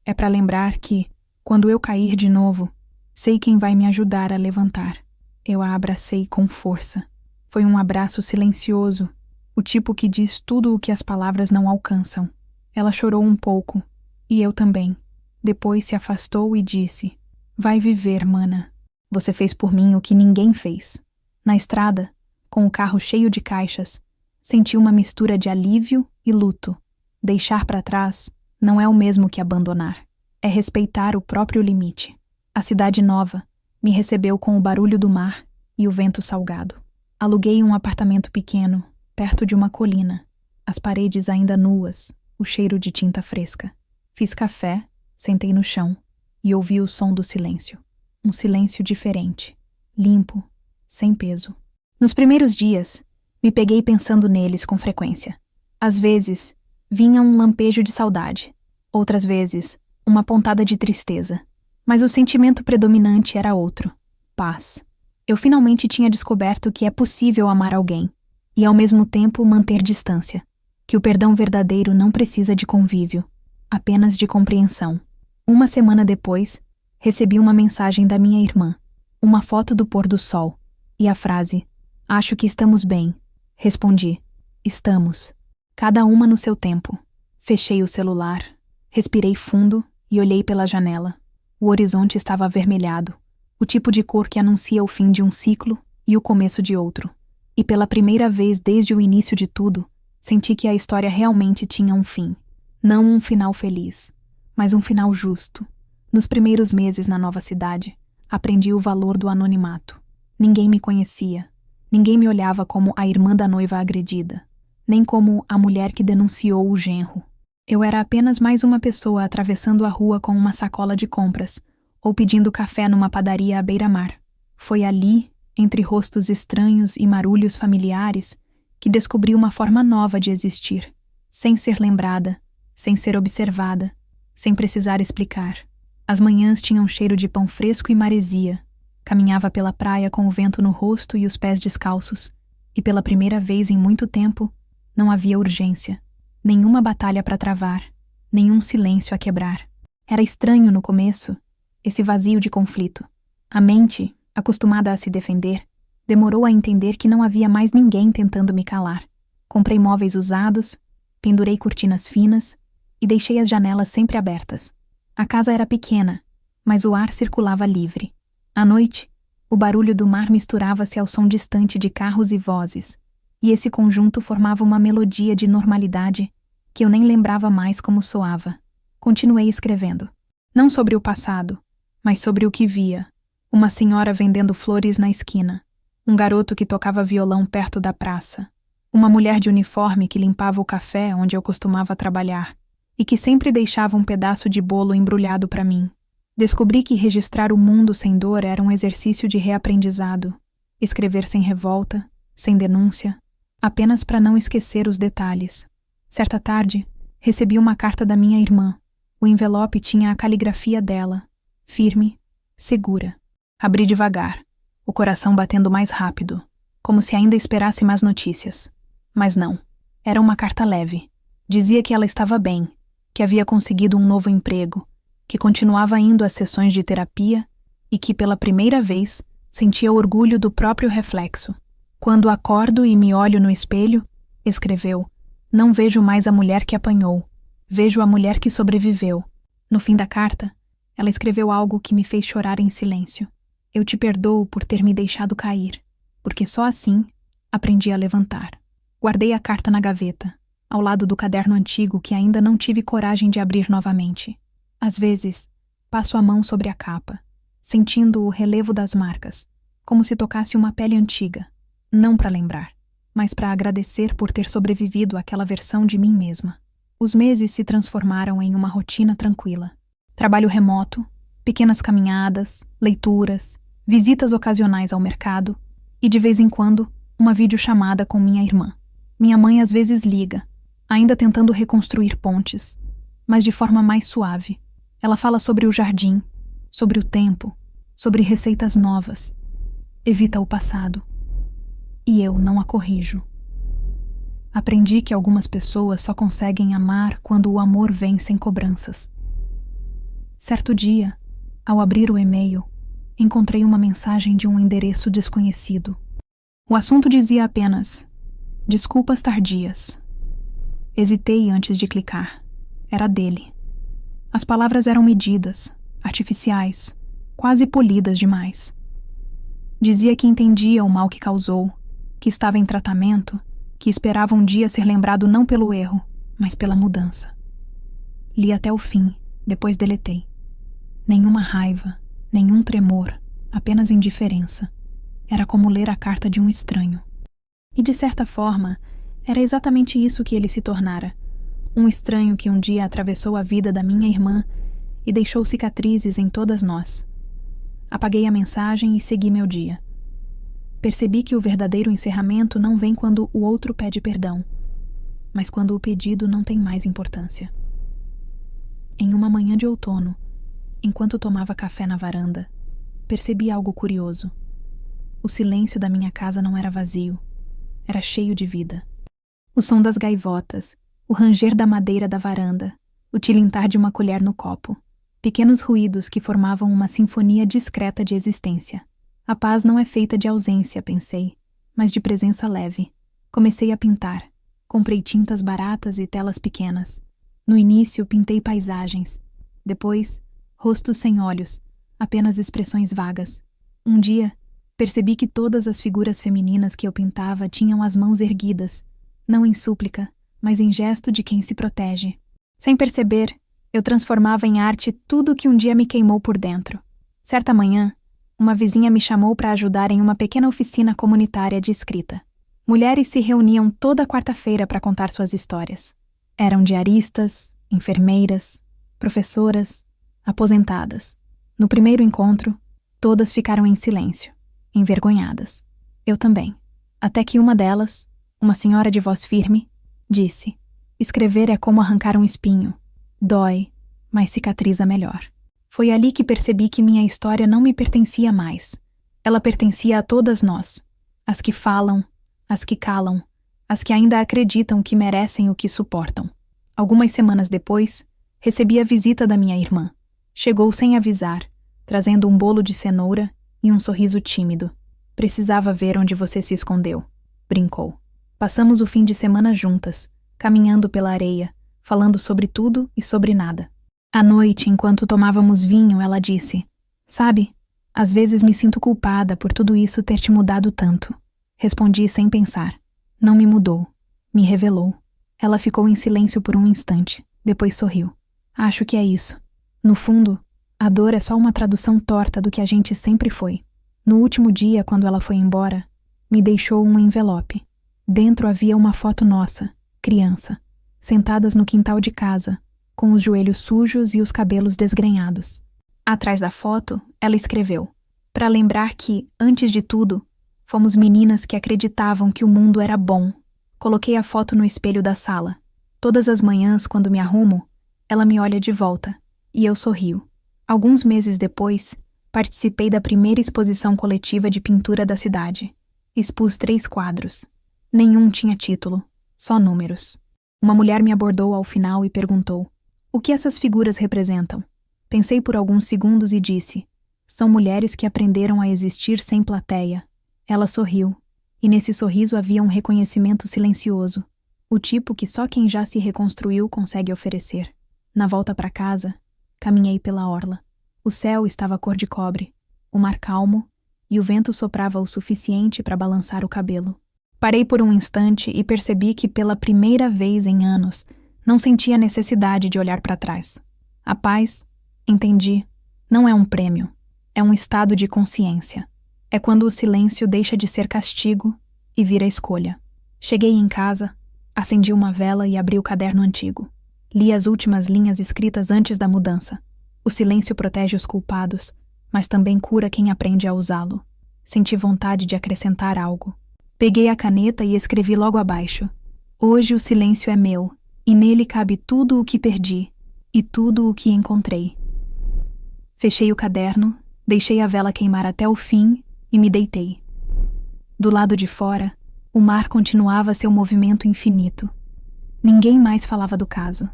É para lembrar que, quando eu cair de novo, sei quem vai me ajudar a levantar. Eu a abracei com força. Foi um abraço silencioso, o tipo que diz tudo o que as palavras não alcançam. Ela chorou um pouco, e eu também. Depois se afastou e disse: vai viver, mana. Você fez por mim o que ninguém fez. Na estrada, com o carro cheio de caixas, senti uma mistura de alívio e luto. Deixar para trás não é o mesmo que abandonar. É respeitar o próprio limite. A cidade nova me recebeu com o barulho do mar e o vento salgado. Aluguei um apartamento pequeno, perto de uma colina. As paredes ainda nuas, o cheiro de tinta fresca. Fiz café, sentei no chão e ouvi o som do silêncio. Um silêncio diferente, limpo, sem peso. Nos primeiros dias, me peguei pensando neles com frequência. Às vezes, vinha um lampejo de saudade. Outras vezes, uma pontada de tristeza. Mas o sentimento predominante era outro: paz. Eu finalmente tinha descoberto que é possível amar alguém e, ao mesmo tempo, manter distância. Que o perdão verdadeiro não precisa de convívio, apenas de compreensão. Uma semana depois, recebi uma mensagem da minha irmã, uma foto do pôr do sol, e a frase: acho que estamos bem. Respondi: estamos. Cada uma no seu tempo. Fechei o celular, respirei fundo e olhei pela janela. O horizonte estava avermelhado, o tipo de cor que anuncia o fim de um ciclo e o começo de outro. E pela primeira vez desde o início de tudo, senti que a história realmente tinha um fim. Não um final feliz, mas um final justo. Nos primeiros meses na nova cidade, aprendi o valor do anonimato. Ninguém me conhecia. Ninguém me olhava como a irmã da noiva agredida, nem como a mulher que denunciou o genro. Eu era apenas mais uma pessoa atravessando a rua com uma sacola de compras, ou pedindo café numa padaria à beira-mar. Foi ali, entre rostos estranhos e marulhos familiares, que descobri uma forma nova de existir, sem ser lembrada, sem ser observada, sem precisar explicar. As manhãs tinham cheiro de pão fresco e maresia. Caminhava pela praia com o vento no rosto e os pés descalços, e pela primeira vez em muito tempo, não havia urgência, nenhuma batalha para travar, nenhum silêncio a quebrar. Era estranho no começo, esse vazio de conflito. A mente, acostumada a se defender, Demorou a entender que não havia mais ninguém tentando me calar. Comprei móveis usados, pendurei cortinas finas e deixei as janelas sempre abertas. A casa era pequena, mas o ar circulava livre. À noite, o barulho do mar misturava-se ao som distante de carros e vozes, e esse conjunto formava uma melodia de normalidade que eu nem lembrava mais como soava. Continuei escrevendo. Não sobre o passado, mas sobre o que via. Uma senhora vendendo flores na esquina. Um garoto que tocava violão perto da praça. Uma mulher de uniforme que limpava o café onde eu costumava trabalhar e que sempre deixava um pedaço de bolo embrulhado para mim. Descobri que registrar o mundo sem dor era um exercício de reaprendizado. Escrever sem revolta, sem denúncia, apenas para não esquecer os detalhes. Certa tarde, recebi uma carta da minha irmã. O envelope tinha a caligrafia dela, firme, segura. Abri devagar, o coração batendo mais rápido, como se ainda esperasse mais notícias. Mas não, era uma carta leve. Dizia que ela estava bem, que havia conseguido um novo emprego, que continuava indo às sessões de terapia e que, pela primeira vez, sentia orgulho do próprio reflexo. Quando acordo e me olho no espelho, escreveu, não vejo mais a mulher que apanhou, vejo a mulher que sobreviveu. No fim da carta, ela escreveu algo que me fez chorar em silêncio. Eu te perdoo por ter me deixado cair, porque só assim aprendi a levantar. Guardei a carta na gaveta, ao lado do caderno antigo que ainda não tive coragem de abrir novamente. Às vezes, passo a mão sobre a capa, sentindo o relevo das marcas, como se tocasse uma pele antiga, não para lembrar, mas para agradecer por ter sobrevivido àquela versão de mim mesma. Os meses se transformaram em uma rotina tranquila. Trabalho remoto, pequenas caminhadas, leituras, visitas ocasionais ao mercado e, de vez em quando, uma videochamada com minha irmã. Minha mãe às vezes liga, ainda tentando reconstruir pontes, mas de forma mais suave. Ela fala sobre o jardim, sobre o tempo, sobre receitas novas. Evita o passado. E eu não a corrijo. Aprendi que algumas pessoas só conseguem amar quando o amor vem sem cobranças. Certo dia, ao abrir o e-mail, encontrei uma mensagem de um endereço desconhecido. O assunto dizia apenas: desculpas tardias. Hesitei antes de clicar. Era dele. As palavras eram medidas, artificiais, quase polidas demais. Dizia que entendia o mal que causou, que estava em tratamento, que esperava um dia ser lembrado não pelo erro, mas pela mudança. Li até o fim, depois deletei. Nenhuma raiva, nenhum tremor, apenas indiferença. Era como ler a carta de um estranho. E, de certa forma, era exatamente isso que ele se tornara. Um estranho que um dia atravessou a vida da minha irmã e deixou cicatrizes em todas nós. Apaguei a mensagem e segui meu dia. Percebi que o verdadeiro encerramento não vem quando o outro pede perdão, mas quando o pedido não tem mais importância. Em uma manhã de outono, enquanto tomava café na varanda, percebi algo curioso. O silêncio da minha casa não era vazio, era cheio de vida. O som das gaivotas, o ranger da madeira da varanda, o tilintar de uma colher no copo. Pequenos ruídos que formavam uma sinfonia discreta de existência. A paz não é feita de ausência, pensei, mas de presença leve. Comecei a pintar. Comprei tintas baratas e telas pequenas. No início, pintei paisagens. Depois, rostos sem olhos, apenas expressões vagas. Um dia, percebi que todas as figuras femininas que eu pintava tinham as mãos erguidas, não em súplica, mas em gesto de quem se protege. Sem perceber, eu transformava em arte tudo que um dia me queimou por dentro. Certa manhã, uma vizinha me chamou para ajudar em uma pequena oficina comunitária de escrita. Mulheres se reuniam toda quarta-feira para contar suas histórias. Eram diaristas, enfermeiras, professoras, aposentadas. No primeiro encontro, todas ficaram em silêncio, envergonhadas. Eu também. Até que uma delas, uma senhora de voz firme, disse: escrever é como arrancar um espinho. Dói, mas cicatriza melhor. Foi ali que percebi que minha história não me pertencia mais. Ela pertencia a todas nós. As que falam, as que calam, as que ainda acreditam que merecem o que suportam. Algumas semanas depois, recebi a visita da minha irmã. Chegou sem avisar, trazendo um bolo de cenoura e um sorriso tímido. Precisava ver onde você se escondeu, brincou. Passamos o fim de semana juntas, caminhando pela areia, falando sobre tudo e sobre nada. À noite, enquanto tomávamos vinho, ela disse: Sabe, às vezes me sinto culpada por tudo isso ter te mudado tanto. Respondi sem pensar. Não me mudou. Me revelou. Ela ficou em silêncio por um instante, depois sorriu. Acho que é isso. No fundo, a dor é só uma tradução torta do que a gente sempre foi. No último dia, quando ela foi embora, me deixou um envelope. Dentro havia uma foto nossa, criança, sentadas no quintal de casa, com os joelhos sujos e os cabelos desgrenhados. Atrás da foto, ela escreveu: para lembrar que, antes de tudo, fomos meninas que acreditavam que o mundo era bom. Coloquei a foto no espelho da sala. Todas as manhãs, quando me arrumo, ela me olha de volta, e eu sorrio. Alguns meses depois, participei da primeira exposição coletiva de pintura da cidade. Expus 3 quadros. Nenhum tinha título, só números. Uma mulher me abordou ao final e perguntou: o que essas figuras representam? Pensei por alguns segundos e disse: são mulheres que aprenderam a existir sem plateia. Ela sorriu, e nesse sorriso havia um reconhecimento silencioso, o tipo que só quem já se reconstruiu consegue oferecer. Na volta para casa, caminhei pela orla. O céu estava cor de cobre, o mar calmo, e o vento soprava o suficiente para balançar o cabelo. Parei por um instante e percebi que pela primeira vez em anos não sentia necessidade de olhar para trás. A paz, entendi, não é um prêmio, é um estado de consciência. É quando o silêncio deixa de ser castigo e vira escolha. Cheguei em casa, acendi uma vela e abri o caderno antigo. Li as últimas linhas escritas antes da mudança. O silêncio protege os culpados, mas também cura quem aprende a usá-lo. Senti vontade de acrescentar algo. Peguei a caneta e escrevi logo abaixo: hoje o silêncio é meu, e nele cabe tudo o que perdi e tudo o que encontrei. Fechei o caderno, deixei a vela queimar até o fim e me deitei. Do lado de fora, o mar continuava seu movimento infinito. Ninguém mais falava do caso.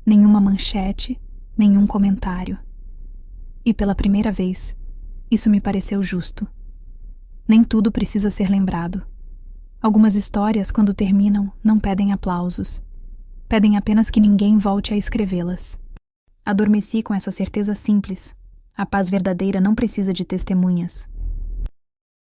Nenhuma manchete, nenhum comentário. E pela primeira vez, isso me pareceu justo. Nem tudo precisa ser lembrado. Algumas histórias, quando terminam, não pedem aplausos. Pedem apenas que ninguém volte a escrevê-las. Adormeci com essa certeza simples. A paz verdadeira não precisa de testemunhas.